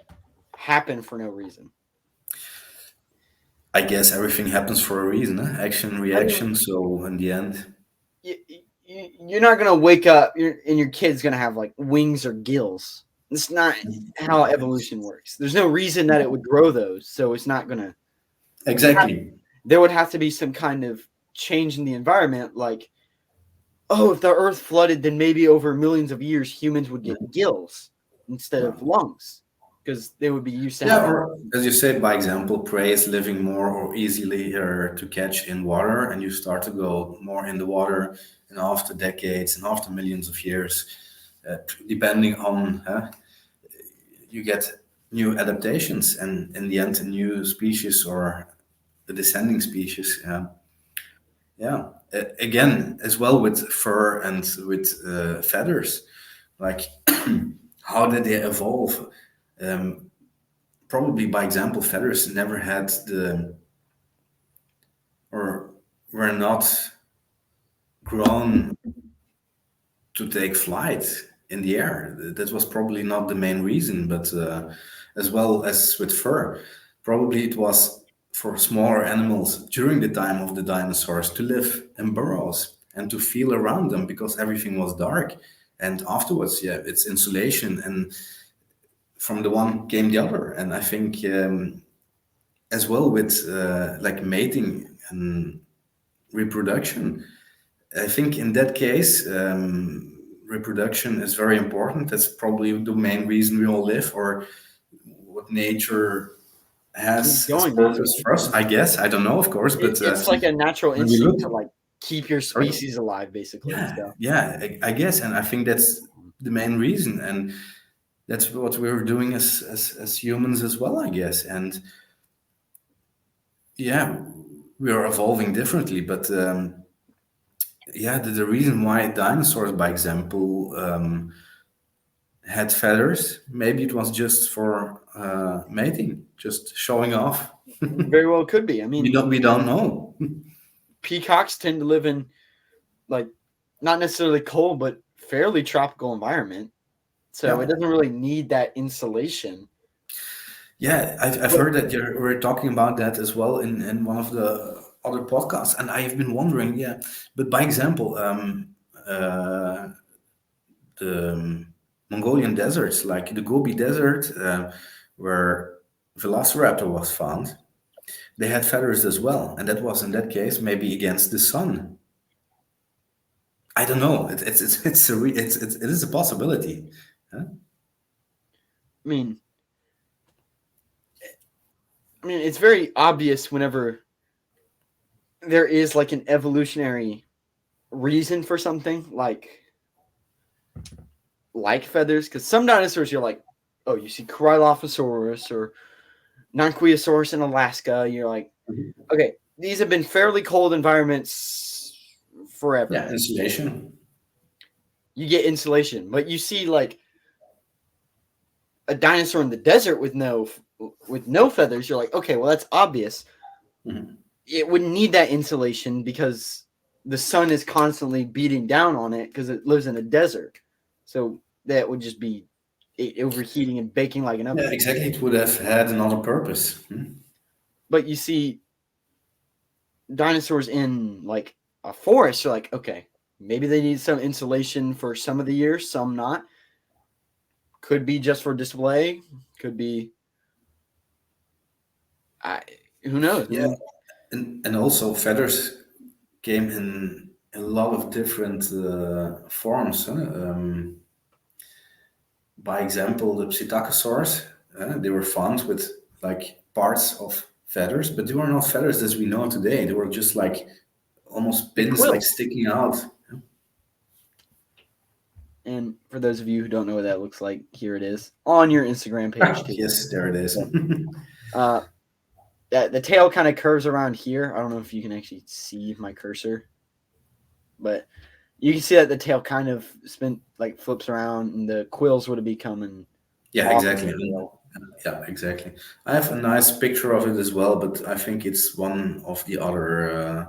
happen for no reason. I guess everything happens for a reason, eh? Action I mean, reaction, so in the end. you're not gonna wake up and your kid's gonna have like wings or gills. It's not how evolution works. There's no reason that it would grow those, so it's not gonna. Exactly. There would have to be some kind of change in the environment, like, oh, if the Earth flooded, then maybe over millions of years humans would get gills instead of lungs because they would be used to Yeah, having. or as you said, by example, prey is living more or easily to catch in water, and you start to go more in the water, and after decades and after millions of years, depending on, you get new adaptations, and in the end, a new species or a descending species. Yeah, again, as well with fur and with feathers, like how did they evolve? Um, Probably by example, feathers never had the, or were not grown to take flight in the air. That was probably not the main reason, but as well as with fur, probably it was for smaller animals during the time of the dinosaurs to live in burrows and to feel around them because everything was dark. And afterwards, yeah, it's insulation, and from the one came the other. And I think as well with like mating and reproduction. I think in that case, reproduction is very important. That's probably the main reason we all live, or what nature Keep has as going, purpose basically. for us. I guess I don't know, of course, but It's like a natural when we look, instinct to like keep your sorry, species alive, basically. yeah, So yeah, I guess, and I think that's the main reason, and that's what we're doing as humans as well, I guess. And yeah, we are evolving differently, but yeah, the reason why dinosaurs, by example, had feathers, maybe it was just for mating, just showing off. very well could be. I mean, We don't know. peacocks tend to live in like not necessarily cold but fairly tropical environment, so it Yeah. doesn't really need that insulation. Yeah, I've But heard that you were talking about that as well in one of the other podcasts, and I have been wondering, yeah, but by example, the Mongolian deserts, like the Gobi Desert, where Velociraptor was found, they had feathers as well, and that was in that case maybe against the sun. I don't know. It is a possibility. Huh? I mean, it's very obvious whenever there is like an evolutionary reason for something like feathers, because some dinosaurs you're like, oh, you see Corylophosaurus or Nonquiosaurus in Alaska, you're like, okay, these have been fairly cold environments forever. Yeah, insulation. You get insulation, but you see like a dinosaur in the desert with no feathers, you're like, okay, well that's obvious. Mhm. It wouldn't need that insulation because the sun is constantly beating down on it because it lives in a desert. So that would just be overheating and baking like an Yeah, oven. exactly. It would have had another purpose. Hmm? But you see dinosaurs in like a forest, you're like, okay, maybe they need some insulation for some of the year, some not. Could be just for display. Could be, I, who knows? I Yeah, mean, and also feathers came in a lot of different forms. Huh? By example, the psittacosaurs, they were found with like parts of feathers, but they were not feathers as we know today. They were just like almost the pins like quills. sticking out. And for those of you who don't know what that looks like, here it is on your Instagram page too. Yes, there it is. So, uh, the tail kind of curves around here. I don't know if you can actually see my cursor, but you can see that the tail kind of flips around, and the quills would be coming Yeah, off of the exactly. tail. Yeah, exactly. I have a nice picture of it as well, but I think it's one of the other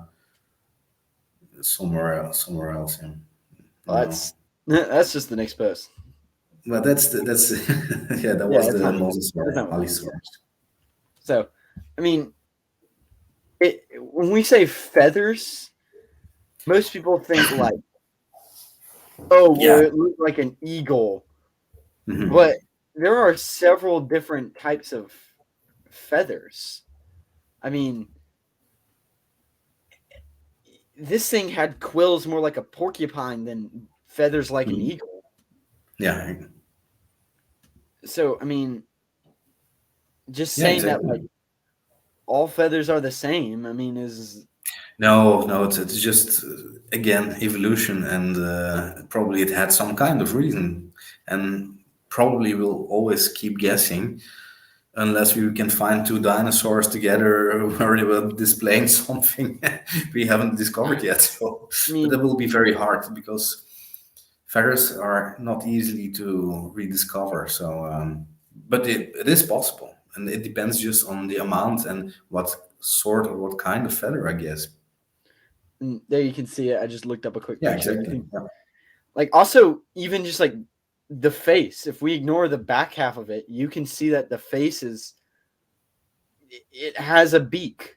somewhere else. Yeah. Well, No, that's just the next post. but that's yeah, that Yeah, was it's the not the next. It's mosasaur, not what I mean. Yeah. allosaurus. So, I mean, when we say feathers, most people think like, oh, well, Yeah. it looks like an eagle, Mhm. but there are several different types of feathers. I mean, this thing had quills more like a porcupine than feathers like an Mhm. eagle. Yeah, So, I mean, just yeah, saying that exactly. like all feathers are the same, I mean, is No, no, it's just again evolution, and probably it had some kind of reason, and probably we'll always keep guessing unless we can find two dinosaurs together where they were displaying something we haven't discovered yet. So, I but that mean, will be very hard because feathers are not easily to rediscover. So, but it is possible, and it depends just on the amount and what sort or what kind of feather, I guess. and there you can see it. I just looked up a quick Yeah, picture. You exactly. can Yeah. like also even just like the face. If we ignore the back half of it, you can see that the face it has a beak.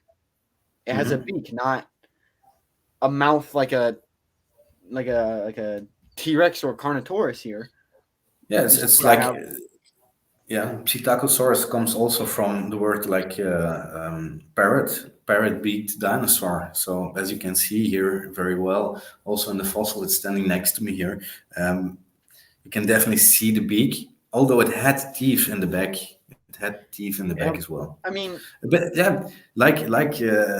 It has a Hmm. beak, not a mouth like a T-Rex or Carnotaurus here. Yeah, Just it's what I like have. yeah, Psittacosaurus comes also from the word like parrot-beaked dinosaur. So as you can see here very well, also in the fossil, it's standing next to me here. You can definitely see the beak, although it had teeth in the back. It had teeth in the back as well. I mean, But yeah, like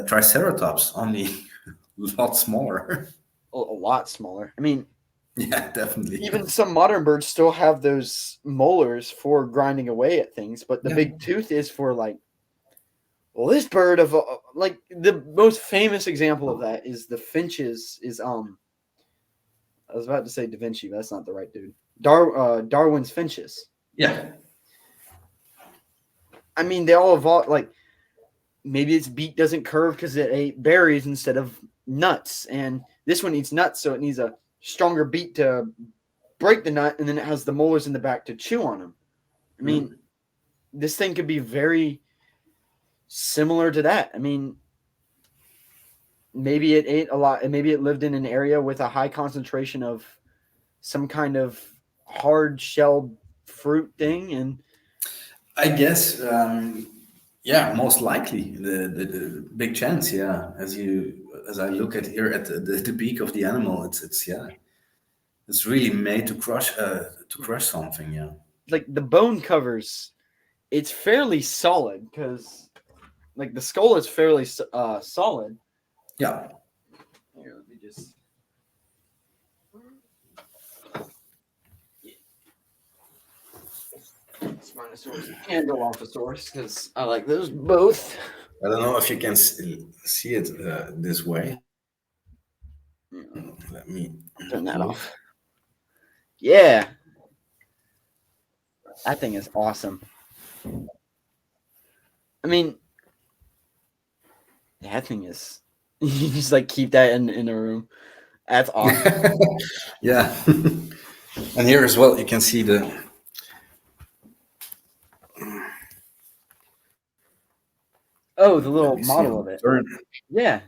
Triceratops, only a lot smaller. a lot smaller. I mean, Yeah, definitely. even some modern birds still have those molars for grinding away at things, but the Yeah. big tooth is for like, well, this bird of like the most famous example of that is the finches. Is I was about to say Da Vinci, but that's not the right dude. Darwin's finches. Yeah. I mean, they all evolved. Like maybe its beak doesn't curve because it ate berries instead of nuts, and this one eats nuts, so it needs a stronger beak to break the nut, and then it has the molars in the back to chew on them. I mean, Mhm. this thing could be very similar to that. I mean, maybe it ate a lot, and maybe it lived in an area with a high concentration of some kind of hard shelled fruit thing, and I guess, yeah, most likely the big chance, yeah. As I look at here at the beak of the animal, it's yeah, it's really made to crush something, yeah. like the bone covers, it's fairly solid because like the skull is fairly solid. Yeah, Here, let me just. Spinosaurus and Dilophosaurus because I like those both. I don't know if you can see it this way. Let me I'll turn that move. off. Yeah, that thing is awesome. I mean, that thing is. You just like keep that in a room. That's awesome. Yeah, and here as well, you can see the. Oh, the Let little me see. model On of it. very, Yeah,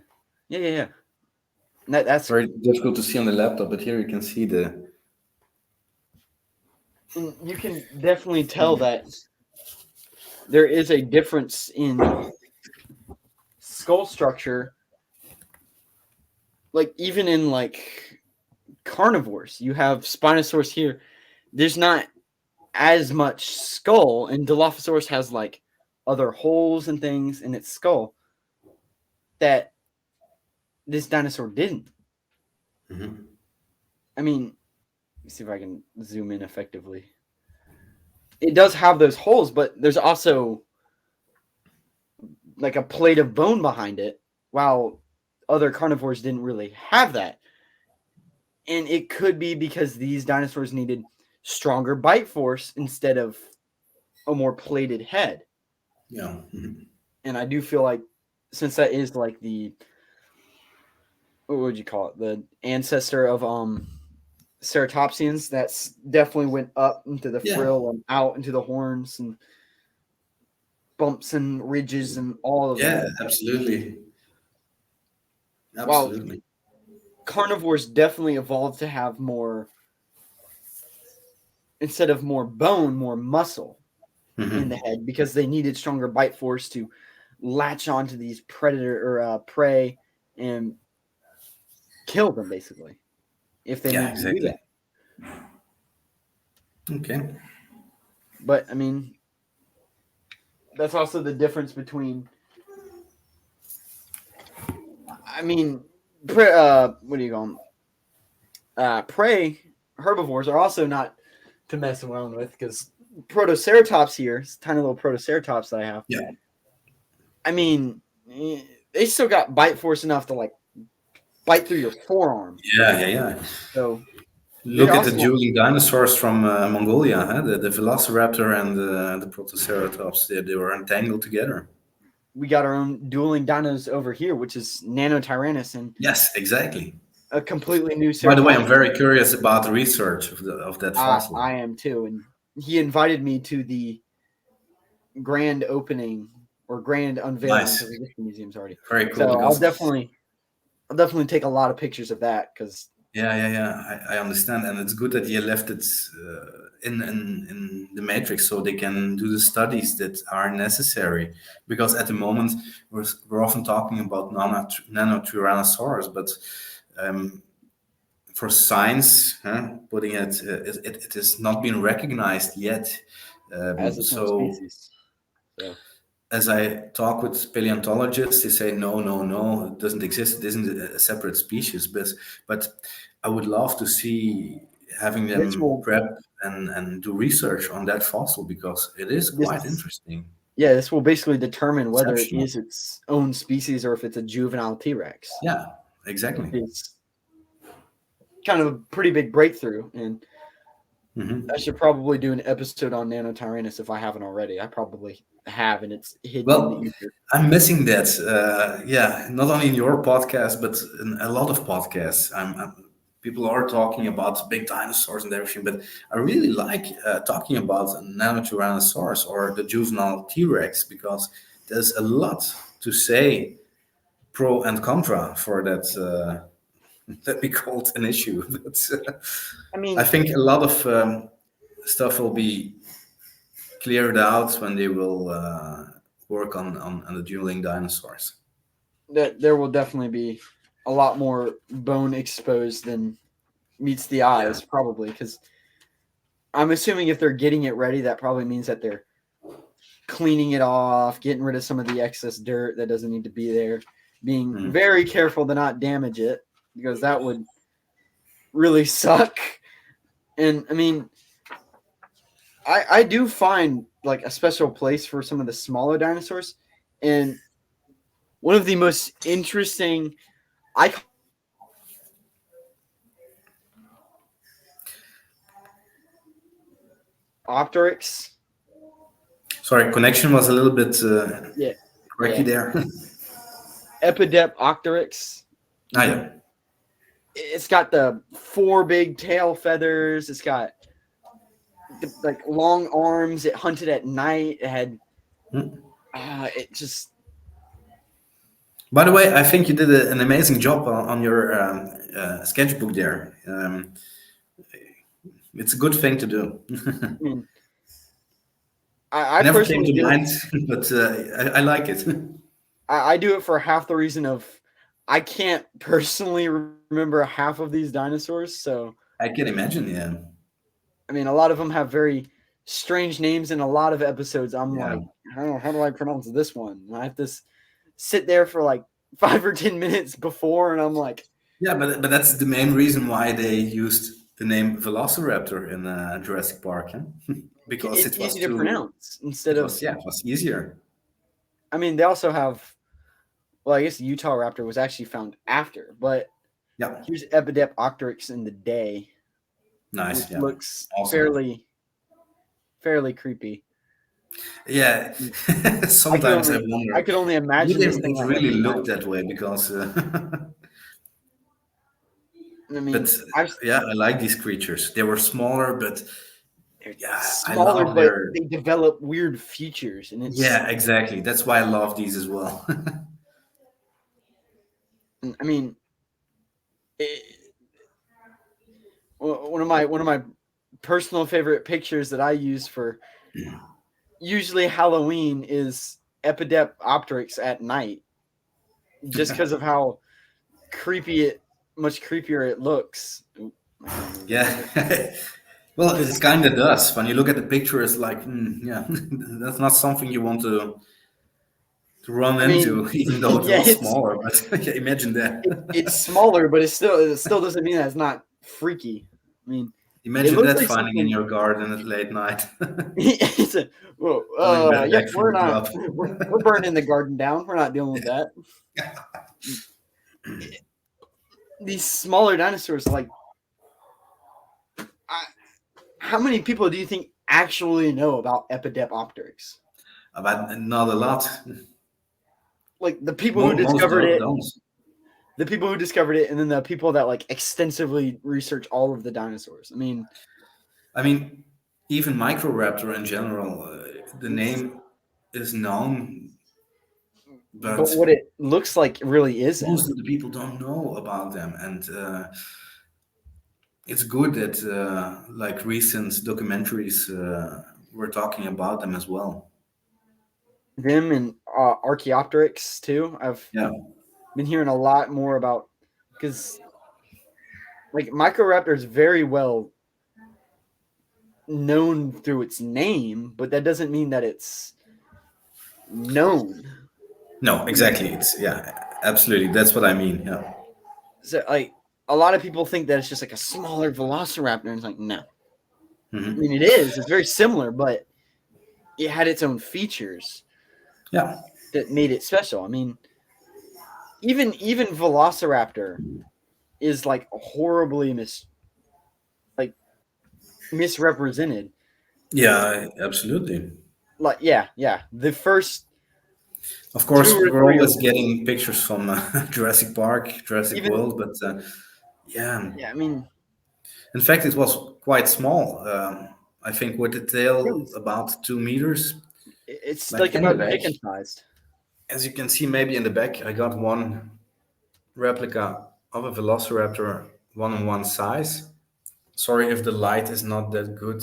yeah. That's very difficult to see on the laptop, but here you can see the. you can definitely tell that there is a difference in skull structure. Like even in like carnivores, you have Spinosaurus here. There's not as much skull, and Dilophosaurus has like other holes and things in its skull that this dinosaur didn't. Mhm. I mean, let me see if I can zoom in effectively. It does have those holes, but there's also like a plate of bone behind it, while other carnivores didn't really have that. And it could be because these dinosaurs needed stronger bite force instead of a more plated head. Yeah. Mhm. And I do feel like since that is like the what would you call it? The ancestor of ceratopsians, that's definitely went up into the Yeah. frill and out into the horns and bumps and ridges and all of Yeah. that. Absolutely. While Absolutely. carnivores definitely evolved to have more, instead of more bone, more muscle in the Hmm. head because they needed stronger bite force to latch onto these predator or prey and kill them basically if they Yeah. needed to do Exactly. that. Okay. But I mean, that's also the difference between. I mean, what do you call them? Prey herbivores are also not to mess around with because Protoceratops here, tiny little Protoceratops that I have. Yeah. I mean, they still got bite force enough to like bite through your forearm. Yeah. Yeah. Yeah. So they're Look at the also dueling dinosaurs from Mongolia, huh? The Velociraptor and the Protoceratops. They were entangled together. we got our own dueling dinos over here, which is Nanotyrannus and Yes, exactly. a completely new By the way, I'm ceratopsian. very curious about the research of that fossil. I am too, and he invited me to the grand opening or grand unveiling Nice. because the history museum's already. Very cool So because I'll definitely take a lot of pictures of that because yeah, yeah, yeah. I understand, and it's good that you left it in the matrix so they can do the studies that are necessary. Because at the moment we're often talking about nano-tyrannosaurus, but um, for science, huh, putting it has not been recognized yet. as its own So species. So as I talk with paleontologists, they say no, no, no, it doesn't exist. It isn't a separate species. But I would love to see having this them will prep and do research on that fossil because it is quite this interesting, yeah this will basically determine whether it exceptional. is its own species or if it's a juvenile T Rex, Yeah, which exactly. is kind of a pretty big breakthrough. And I Hmm. should probably do an episode on Nanotyrannus if I haven't already. I probably have, and it's hidden in the Well, ether. I'm missing that. Yeah, not only in your podcast, but in a lot of podcasts. people are talking about big dinosaurs and everything, but I really like talking about Nanotyrannosaurus or the juvenile T-Rex because there's a lot to say pro and contra for that. That be called an issue. But I I mean, think a lot of stuff will be cleared out when they will work on the dueling dinosaurs. that there will definitely be a lot more bone exposed than meets the Yeah. eyes, probably, because I'm assuming if they're getting it ready, that probably means that they're cleaning it off, getting rid of some of the excess dirt that doesn't need to be there, being Mm. very careful to not damage it because that would really suck. And I mean, I do find like a special place for some of the smaller dinosaurs, and one of the most interesting I Opteryx. Sorry, connection was a little bit Yeah, cracky yeah. there. Epidepopteryx. Ah, yeah. It's got the four big tail feathers. It's got like long arms. It hunted at night. It had Mm. it just By the way, I think you did an amazing job on your sketchbook there. It's a good thing to do. I mean I Never came personally to do it. mind, but I like it. I do it for half the reason of I can't personally remember half of these dinosaurs. So I can imagine, yeah. I mean a lot of them have very strange names in a lot of episodes. I'm Yeah. like, how do I pronounce this one? And I have to sit there for like 5 or 10 minutes before, and I'm like, Yeah, but that's the main reason why they used the name Velociraptor in Jurassic Park, huh? Because it's it was easy to too. pronounce instead It of. was, yeah, it was easier. I mean, they also have. Well, I guess the Utah raptor was actually found after, but Yeah, here's Epidepopteryx in the day, which nice. Yeah, looks awesome. fairly creepy. Yeah, I could sometimes I only I wonder could only would imagine this thing it at like really look night. that way because. I But mean, I've yeah, I like these creatures. They were smaller, but they're yeah, I smaller, love but their. they develop weird features, and it's. Yeah, exactly. That's why I love these as well. I mean, it, one of my personal favorite pictures that I use for usually Halloween is Epidepopteryx at night, just because of how creepy much creepier it looks. Ooh, my camera just Yeah. died. Well, it Because kind of does. When you look at the picture, it's like, yeah, that's not something you want to run I mean, into, even though it yeah, was smaller. But yeah, imagine it's that. smaller, but it still doesn't mean that it's not freaky. I mean, it Imagine looks that like finding in something. your garden at late night, It's a, well, coming yeah, back from we're the not club. we're burning the garden down. We're not dealing with that. These smaller dinosaurs, like, I, how many people do you think actually know about Epidepopteryx? But not a lot. Like the people who Most discovered it, don't. and then the people that like extensively research all of the dinosaurs. I mean, I mean, even Microraptor in general, the name is known, but but what it looks like really isn't. most of the people don't know about them. And it's good that like recent documentaries were talking about them as well. Them and Archaeopteryx too. I've Yeah, been hearing a lot more about because like Microraptor is very well known through its name, but that doesn't mean that it's known. no, I mean, exactly. It's yeah, absolutely. That's what I mean. Yeah. so like a lot of people think that it's just like a smaller Velociraptor, and it's like no. I Hmm. mean, it is. It's very similar, but it had its own features Yeah. that made it special. I mean, even Velociraptor is like horribly like misrepresented. Yeah, absolutely. Like yeah, the first Of two course, or we're three, always getting pictures from Jurassic Park, Jurassic even World, but Yeah. Yeah, I mean, In fact, it was quite small. I think with the it tail was, about 2 meters, it's like like in the about back. chicken sized. As you can see, maybe in the back, I got one replica of a Velociraptor, one size. Sorry if the light is not that good.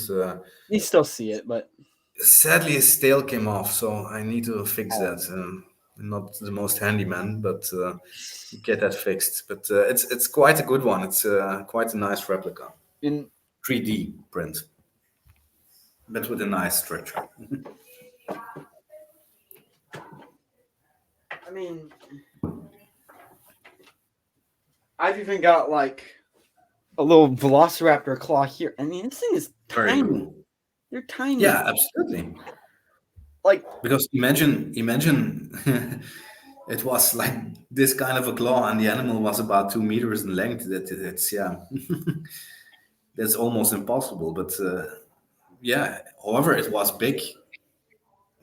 You still see it, but Sadly, his tail came off, so I need to fix oh, that. I'm not the most handy man, but get that fixed. But it's quite a good one. It's quite a nice replica, in 3D print, but with a nice structure. I mean, I've even got like a little Velociraptor claw here. I mean, this thing is Very tiny. cool. They're tiny. Yeah, absolutely. Like, Because imagine it was like this kind of a claw, and the animal was about 2 meters in length. It's yeah, that's almost impossible. But yeah, however, it was big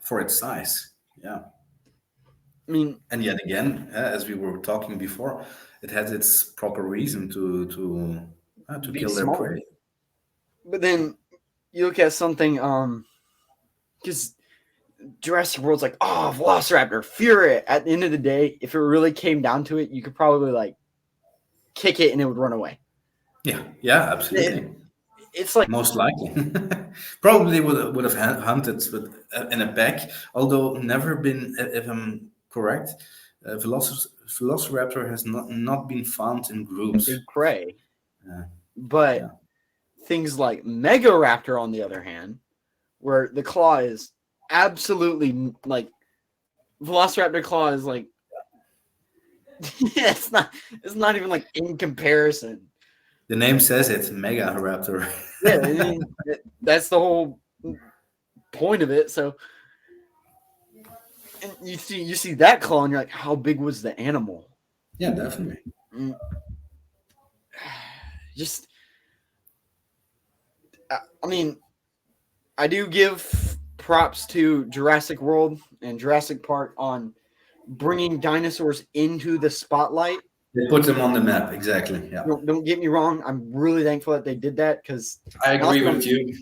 for its size. Yeah, I mean, and yet again, as we were talking before, it has its proper reason to be kill their small. prey. But then you look at something, because Jurassic World's like, oh, Velociraptor, fear it. At the end of the day, if it really came down to it, you could probably like kick it and it would run away. Yeah, yeah, It, absolutely. it's like, Most likely, probably would have hunted with in a pack. Although never been, if I'm correct, Velociraptor has not been found in groups. big prey. Uh, But yeah, things like Megaraptor, on the other hand, where the claw is absolutely like Velociraptor claw is like yeah, it's not even like in comparison. the name says it, Mega Raptor. Yeah, I mean that's the whole point of it. So and you see that claw and you're like, how big was the animal? Yeah, definitely. Mm, Just I mean, I do give props to Jurassic World and Jurassic Park on bringing dinosaurs into the spotlight. They put them on the map, exactly. Yeah, Don't get me wrong. I'm really thankful that they did that because I agree with you.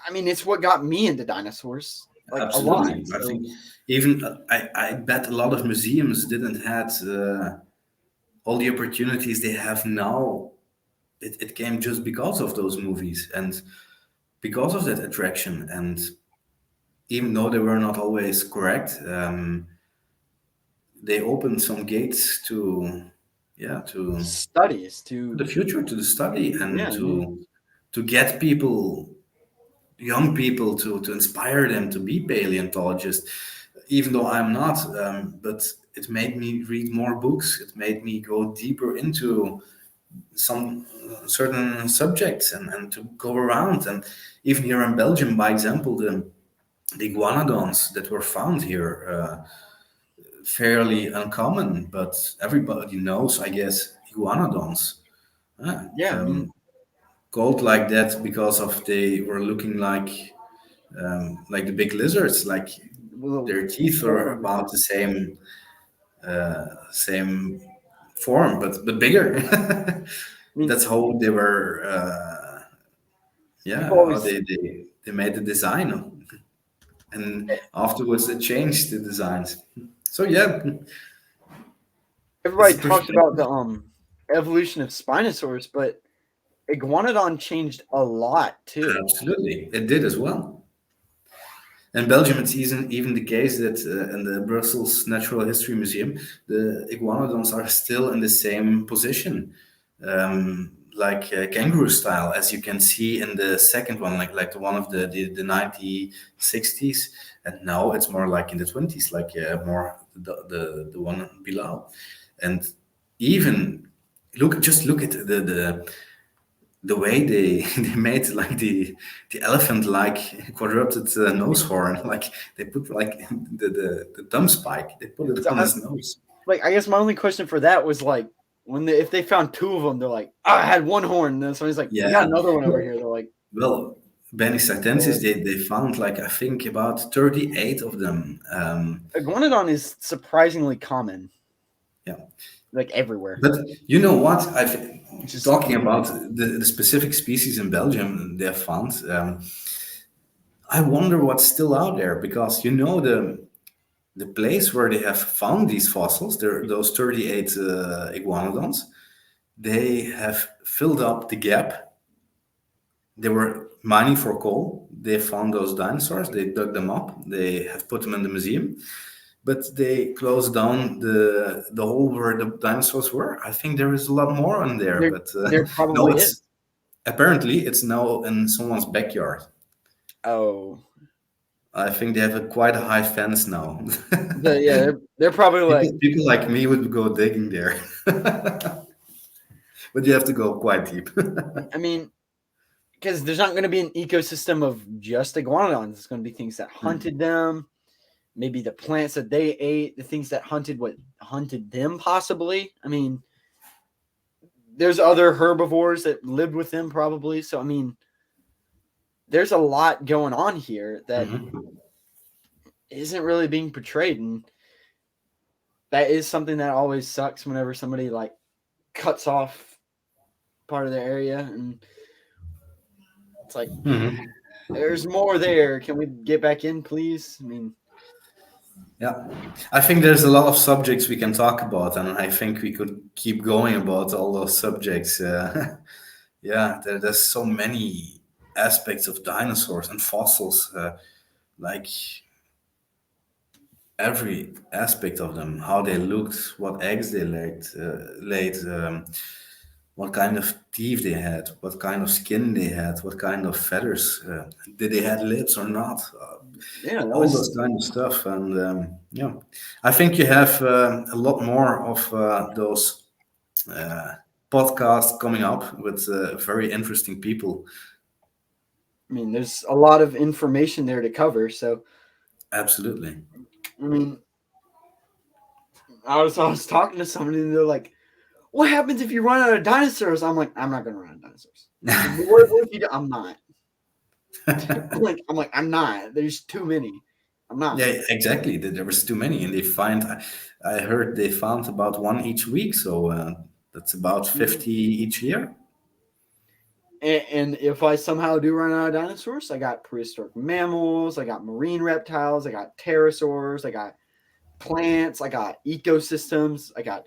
I mean, it's what got me into dinosaurs, like a lot. Absolutely. I So think even I bet a lot of museums didn't had all the opportunities they have now. It came just because of those movies and because of that attraction. And even though they were not always correct, they opened some gates to, yeah, studies to the to future, to the study, yeah, and I mean, to get people, young people, to inspire them to be paleontologists. Even though I'm not, but it made me read more books. It made me go deeper into some certain subjects and to go around. And even here in Belgium, by example, the iguanodons that were found here, fairly uncommon, but everybody knows, I guess, iguanodons. Uh, yeah. I mean, um, Called like that because of they were looking like the big lizards, like little their teeth are horns. about the same form, but bigger. I mean, That's how they were. people Yeah, how always they made the design, and afterwards they changed the designs. So yeah, it's everybody a talks perspective. about the evolution of Spinosaurus, but iguanodon changed a lot too. Absolutely, it did as well. In Belgium, it's even the case that in the Brussels Natural History Museum, the iguanodons are still in the same position, like kangaroo style, as you can see in the second one, like the one of the 1960s, and now it's more like in the 20s, like more the one below, and even look at the way they they made like the elephant like quadruped nose horn, like they put like the thumb spike, they put it So on his nose. like, I guess my only question for that was like, if they found two of them, they're like, oh, I had one horn. And then somebody's like, we got Yeah, another one over here. They're like, well, Benny uh, Sartensis, they found like I think about 38 of them. iguanodon is surprisingly common. Yeah, like everywhere. But you know what? Which is Talking about the specific species in Belgium they have found. I wonder what's still out there because the place where they have found these fossils, there those 38 iguanodons, they have filled up the gap. They were mining for coal. They found those dinosaurs. They dug them up. They have put them in the museum, but they closed down the hole where the dinosaurs were. I think there is a lot more in there, there. but There no, probably is. it's apparently it's now in someone's backyard. Oh, I think they have a quite a high fence now. yeah, they're probably like. People like me would go digging there, but you have to go quite deep. I mean, because there's not going to be an ecosystem of just iguanodons. It's going to be things that hunted them, maybe the plants that they ate, the things that hunted them, possibly. I mean, there's other herbivores that lived with them, probably. So, I mean, there's a lot going on here that Mhm. isn't really being portrayed, and that is something that always sucks whenever somebody like cuts off part of their area, and it's like Mhm. there's more there. Can we get back in, please? I mean, Yeah, I think there's a lot of subjects we can talk about, and I think we could keep going about all those subjects. Yeah, there's so many aspects of dinosaurs and fossils, like every aspect of them, how they looked, what eggs they laid, what kind of teeth they had, what kind of skin they had, what kind of feathers, did they had lips or not? yeah, that All was. those kind of stuff, and yeah, I think you have a lot more of those uh, podcasts coming up with very interesting people. I mean, there's a lot of information there to cover. So, Absolutely. I mean, I was talking to somebody, and they're like, "What happens if you run out of dinosaurs?" I'm like, "I'm not going to run out of dinosaurs." What if you do? I'm not. I'm not. There's too many. I'm not. Yeah, exactly. There was too many, and I heard they found about one each week, so that's about Mhm. 50 each year. And if I somehow do run out of dinosaurs, I got prehistoric mammals, I got marine reptiles, I got pterosaurs, I got plants, I got ecosystems, I got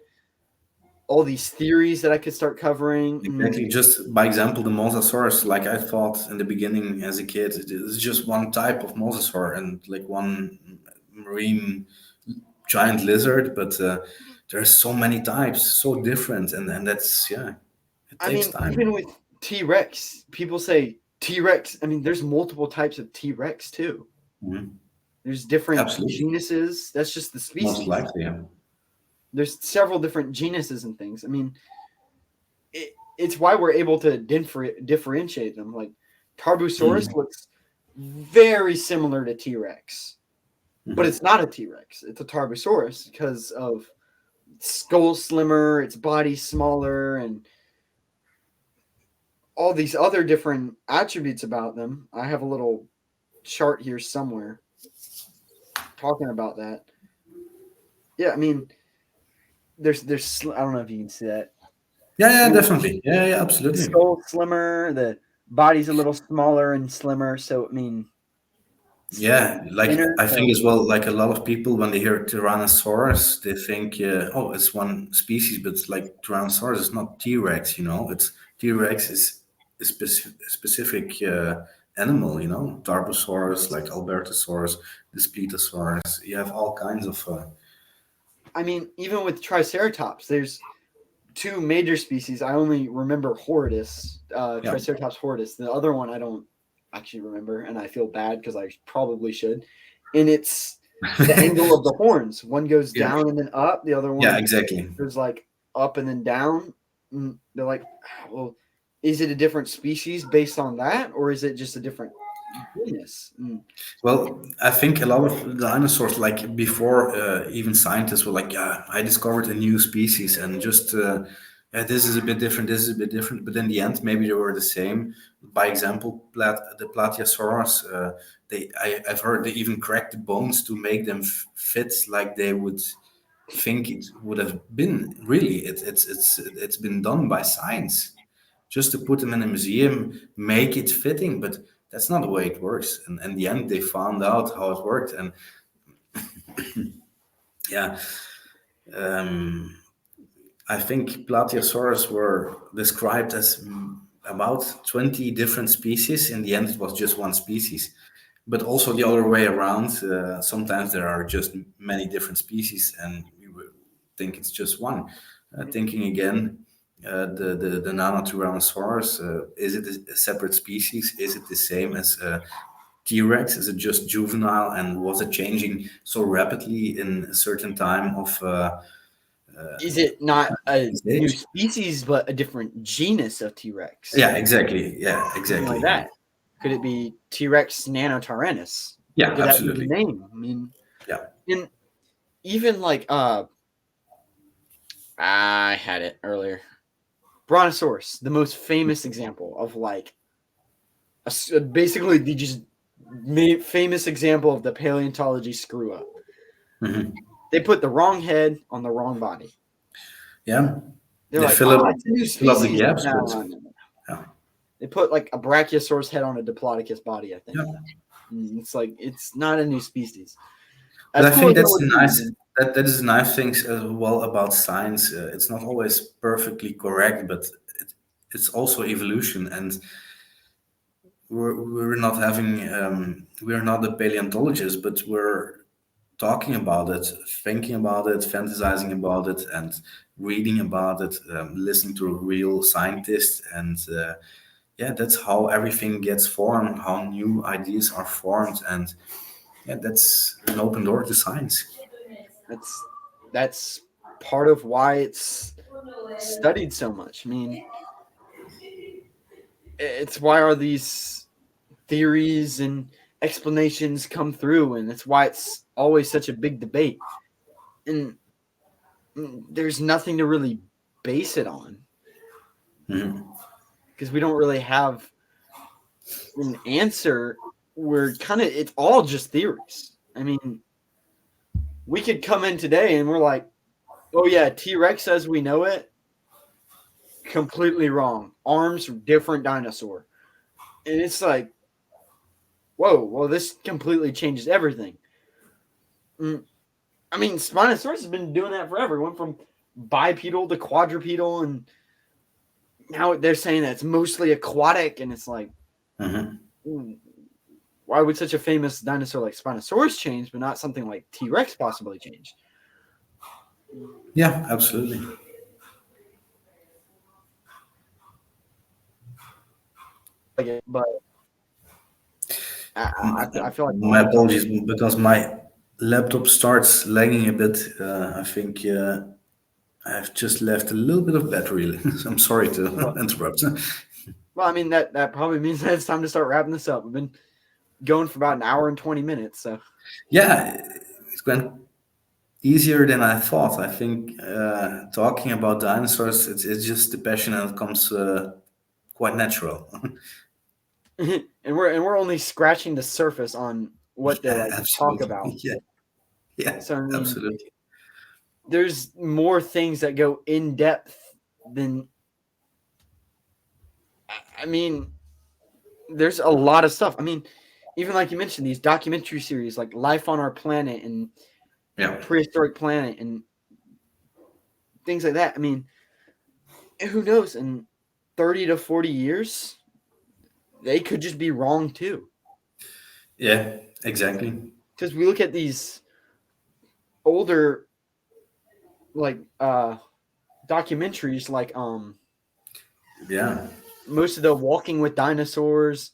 all these theories that I could start covering. Exactly. Just by example, the mosasaurus, like I thought in the beginning as a kid, it is just one type of mosasaur and like one marine giant lizard, but there's so many types, so different, and that's yeah, it I takes mean, even time. with T Rex, people say T Rex. I mean, there's multiple types of T Rex too. Mhm. There's different Absolutely, genuses. That's just the most species. likely, yeah. There's several different genuses and things. I mean, it's why we're able to differentiate them. Like Tarbosaurus Mhm. looks very similar to T Rex, but it's Mhm. not a T Rex. It's a Tarbosaurus because of skull slimmer, its body smaller, and all these other different attributes about them. I have a little chart here somewhere talking about that. Yeah, I mean, I don't know if you can see that. Yeah, I yeah, mean, definitely, yeah, yeah, the absolutely. skull slimmer, the body's a little smaller and slimmer. So I mean, it's Yeah, like thinner. I think So as well, like a lot of people when they hear Tyrannosaurus, they think, oh, it's one species, but it's like Tyrannosaurus is not T-Rex, it's T-Rex is a specific animal, Tarbosaurus, like Albertosaurus, Displetosaurus. You have all kinds of, I mean, even with Triceratops, there's two major species. I only remember Horridus, yeah. Triceratops horridus. The other one I don't actually remember, and I feel bad because I probably should. And it's the angle of the horns. One goes Yeah, down and then up. The other yeah, one exactly. goes like up and then down. And they're like, well, is it a different species based on that, or is it just a different genus? Well, I think a lot of dinosaurs, like before, even scientists were like, "Yeah, I discovered a new species," and just, yeah, this is a bit different. This is a bit different. But in the end, maybe they were the same. By example, the Plateosaurus, I've heard they even cracked the bones to make them fit like they would. think it would have been really. It's been done by science, just to put them in a museum, make it fitting, but that's not the way it works. And in the end, they found out how it worked, and yeah, um, I think Plateosaurus were described as about 20 different species. In the end, it was just one species. But also the other way around. Sometimes there are just many different species, and we would think it's just one. Thinking again, the Nanotyrannosaurus, is it a separate species? Is it the same as T-Rex? Is it just juvenile, and was it changing so rapidly in a certain time of Is it not a its new age? species, but a different genus of T Rex? Yeah, exactly. Yeah, Something like exactly. that. Could it be T Rex nanotyrannus? Yeah, Could that be the absolutely. name? I mean, Yeah. and even like I had it earlier. Brontosaurus, the most famous example of like basically the just famous example of the paleontology screw up. Hmm. They put the wrong head on the wrong body. Yeah. They're They like, fill oh, up it's a new fill up the species. gaps, No, but no, no, no. yeah. They put like a brachiosaurus head on a diplodocus body, I think. Yeah. It's like it's not a new species. But As I cool think as that that's would a be. nice that is a nice thing as well about science. It's not always perfectly correct, but it's also evolution, and we're not having we're not the paleontologists, but we're talking about it, thinking about it, fantasizing about it, and reading about it, listening to real scientists, and yeah, that's how everything gets formed, how new ideas are formed, and yeah, that's an open door to science. That's part of why it's studied so much. I mean, it's why are these theories and explanations come through, and it's why it's always such a big debate. And there's nothing to really base it on Mhm. because we don't really have an answer. We're kind of it's all just theories. I mean, we could come in today and we're like, oh yeah, T Rex as we know it, completely wrong. Arms, different dinosaur. And it's like, whoa, well, this completely changes everything. Mm, I mean, Spinosaurus has been doing that forever. It went from bipedal to quadrupedal, and now they're saying that it's mostly aquatic, and it's like, Mhm. why would such a famous dinosaur like Spinosaurus change, but not something like T Rex possibly change? Yeah, absolutely. But I feel like My Brontosaurus. apologies because my laptop starts lagging a bit. I think I've just left a little bit of battery. I'm sorry to Well, interrupt. I mean that probably means that it's time to start wrapping this up. We've been going for about an hour and 20 minutes, so Yeah, it went easier than I thought. I think talking about dinosaurs, it's just the passion and it comes quite natural. and we're only scratching the surface on what they Yeah, like to talk absolutely. about. Yeah, yeah, So I mean, absolutely. there's more things that go in depth than I mean, there's a lot of stuff. I mean, even like you mentioned, these documentary series like Life on Our Planet and Yeah. Prehistoric Planet and things like that. I mean, who knows? In 30 to 40 years, they could just be wrong too. Yeah, exactly. Because we look at these older like documentaries like Yeah. most of the Walking with Dinosaurs,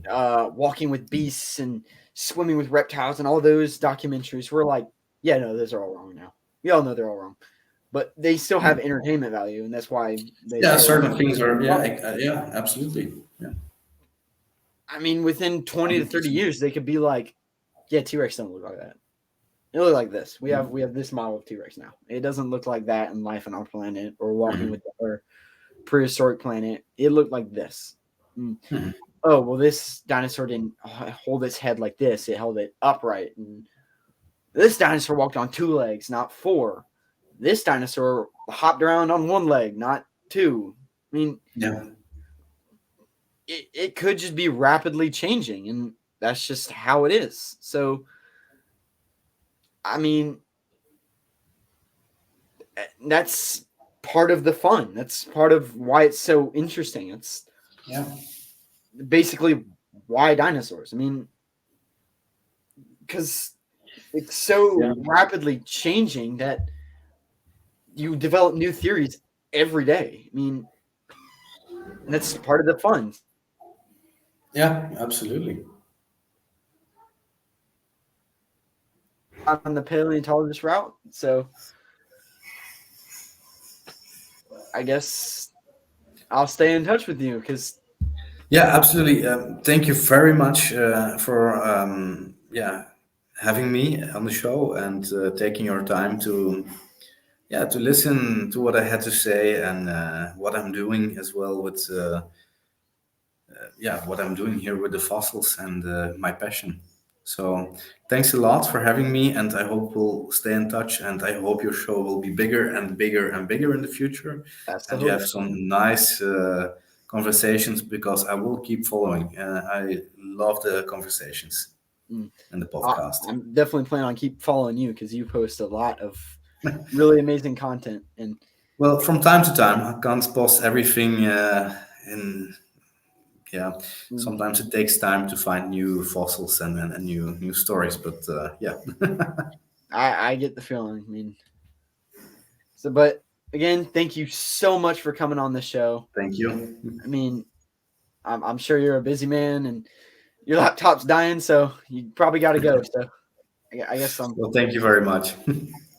Walking with Beasts, and Swimming with Reptiles, and all those documentaries were like, yeah, no, those are all wrong now. We all know they're all wrong, but they still have entertainment value, and that's why they Yeah, say, well, certain things are. Yeah, wrong. yeah, absolutely. Yeah. I mean, within 20 to 30 100%. years, they could be like, yeah, T Rex don't look like that. It look like this. We have this model of T Rex now. It doesn't look like that in Life on Our Planet or Walking Mhm. with or Prehistoric Planet. It looked like this. Mm. Mhm. Oh well, this dinosaur didn't hold its head like this. It held it upright, and This dinosaur walked on 2 legs, not 4. This dinosaur hopped around on 1 leg, not 2. I mean, Yeah. it could just be rapidly changing, and that's just how it is. So, I mean, that's part of the fun. That's part of why it's so interesting. It's basically why dinosaurs. I mean, because it's so rapidly changing that you develop new theories every day. I mean, that's part of the fun. Yeah, absolutely. On the paleontologist route. So I guess I'll stay in touch with you because Yeah, absolutely. Thank you very much for having me on the show and taking your time to listen to what I had to say and what I'm doing as well with what I'm doing here with the fossils and my passion. So thanks a lot for having me, and I hope we'll stay in touch. And I hope your show will be bigger and bigger and bigger in the future, that's the and you hope. have some nice conversations because I will keep following. I love the conversations Mm. and the podcast. I'm definitely planning on keep following you because you post a lot of really amazing content. And Well, from time to time, I can't post everything in. Yeah, mm, sometimes it takes time to find new fossils and new stories, but yeah. I get the feeling. I mean, so but again, thank you so much for coming on the show. Thank you. I mean, I'm sure you're a busy man and your laptop's dying, so you probably got to go. So I guess Well, thank you very much.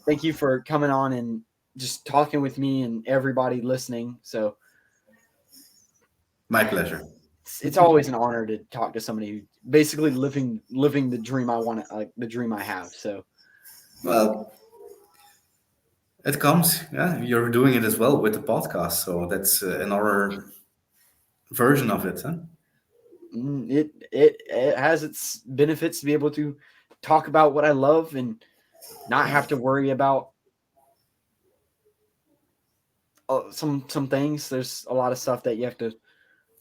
thank you for coming on and just talking with me and everybody listening. So My pleasure. it's always an honor to talk to somebody who basically living the dream I want, like the dream I have. So Well, it comes. Yeah, you're doing it as well with the podcast, so that's another version of it. Huh? it has its benefits to be able to talk about what I love and not have to worry about some things. There's a lot of stuff that you have to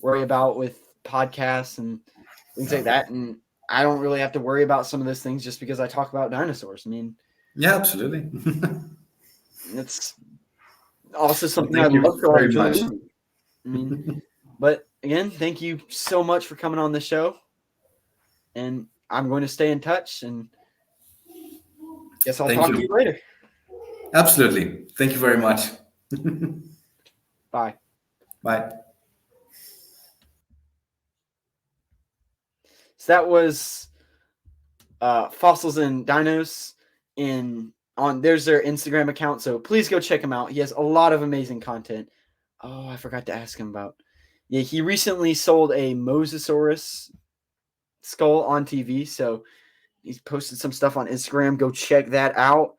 worry about with podcasts and things like that, and I don't really have to worry about some of those things just because I talk about dinosaurs. I mean, Yeah, absolutely. it's also Well, something I thank you love to very enjoy. much. I mean, but again, thank you so much for coming on the show, and I'm going to stay in touch, and guess I'll Thank talk to you you. later. Absolutely. Thank you very much. Bye. Bye. So that was Fossils and Dinos in on there's their Instagram account, so please go check him out. He has a lot of amazing content. Oh, I forgot to ask him about. Yeah, he recently sold a Mosasaurus skull on TV, so he's posted some stuff on Instagram. Go check that out.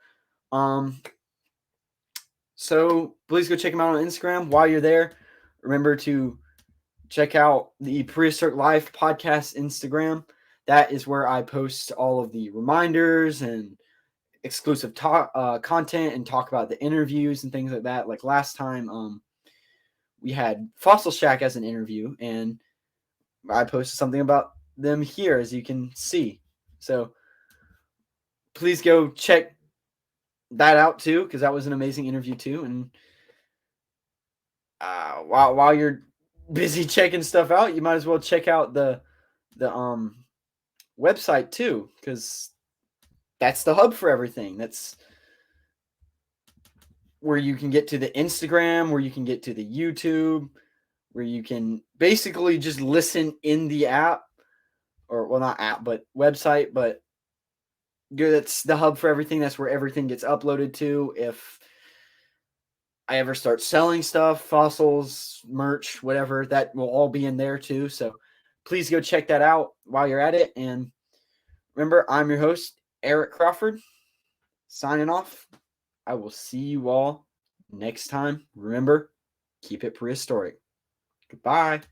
So please go check him out on Instagram. While you're there, remember to check out the Prehistoric Life podcast Instagram. That is where I post all of the reminders and exclusive content and talk about the interviews and things like that. Like last time, we had Fossil Shack as an interview, and I posted something about them here, as you can see. So please go check that out too, because that was an amazing interview too. And while you're busy checking stuff out, you might as well check out the website too, because that's the hub for everything. That's where you can get to the Instagram, where you can get to the YouTube, where you can basically just listen in the app, or well, not app, but website. But that's the hub for everything. That's where everything gets uploaded to. If I ever start selling stuff, fossils, merch, whatever, that will all be in there too. So please go check that out while you're at it. And remember, I'm your host, Eric Crawford, signing off. I will see you all next time. Remember, keep it prehistoric. Goodbye.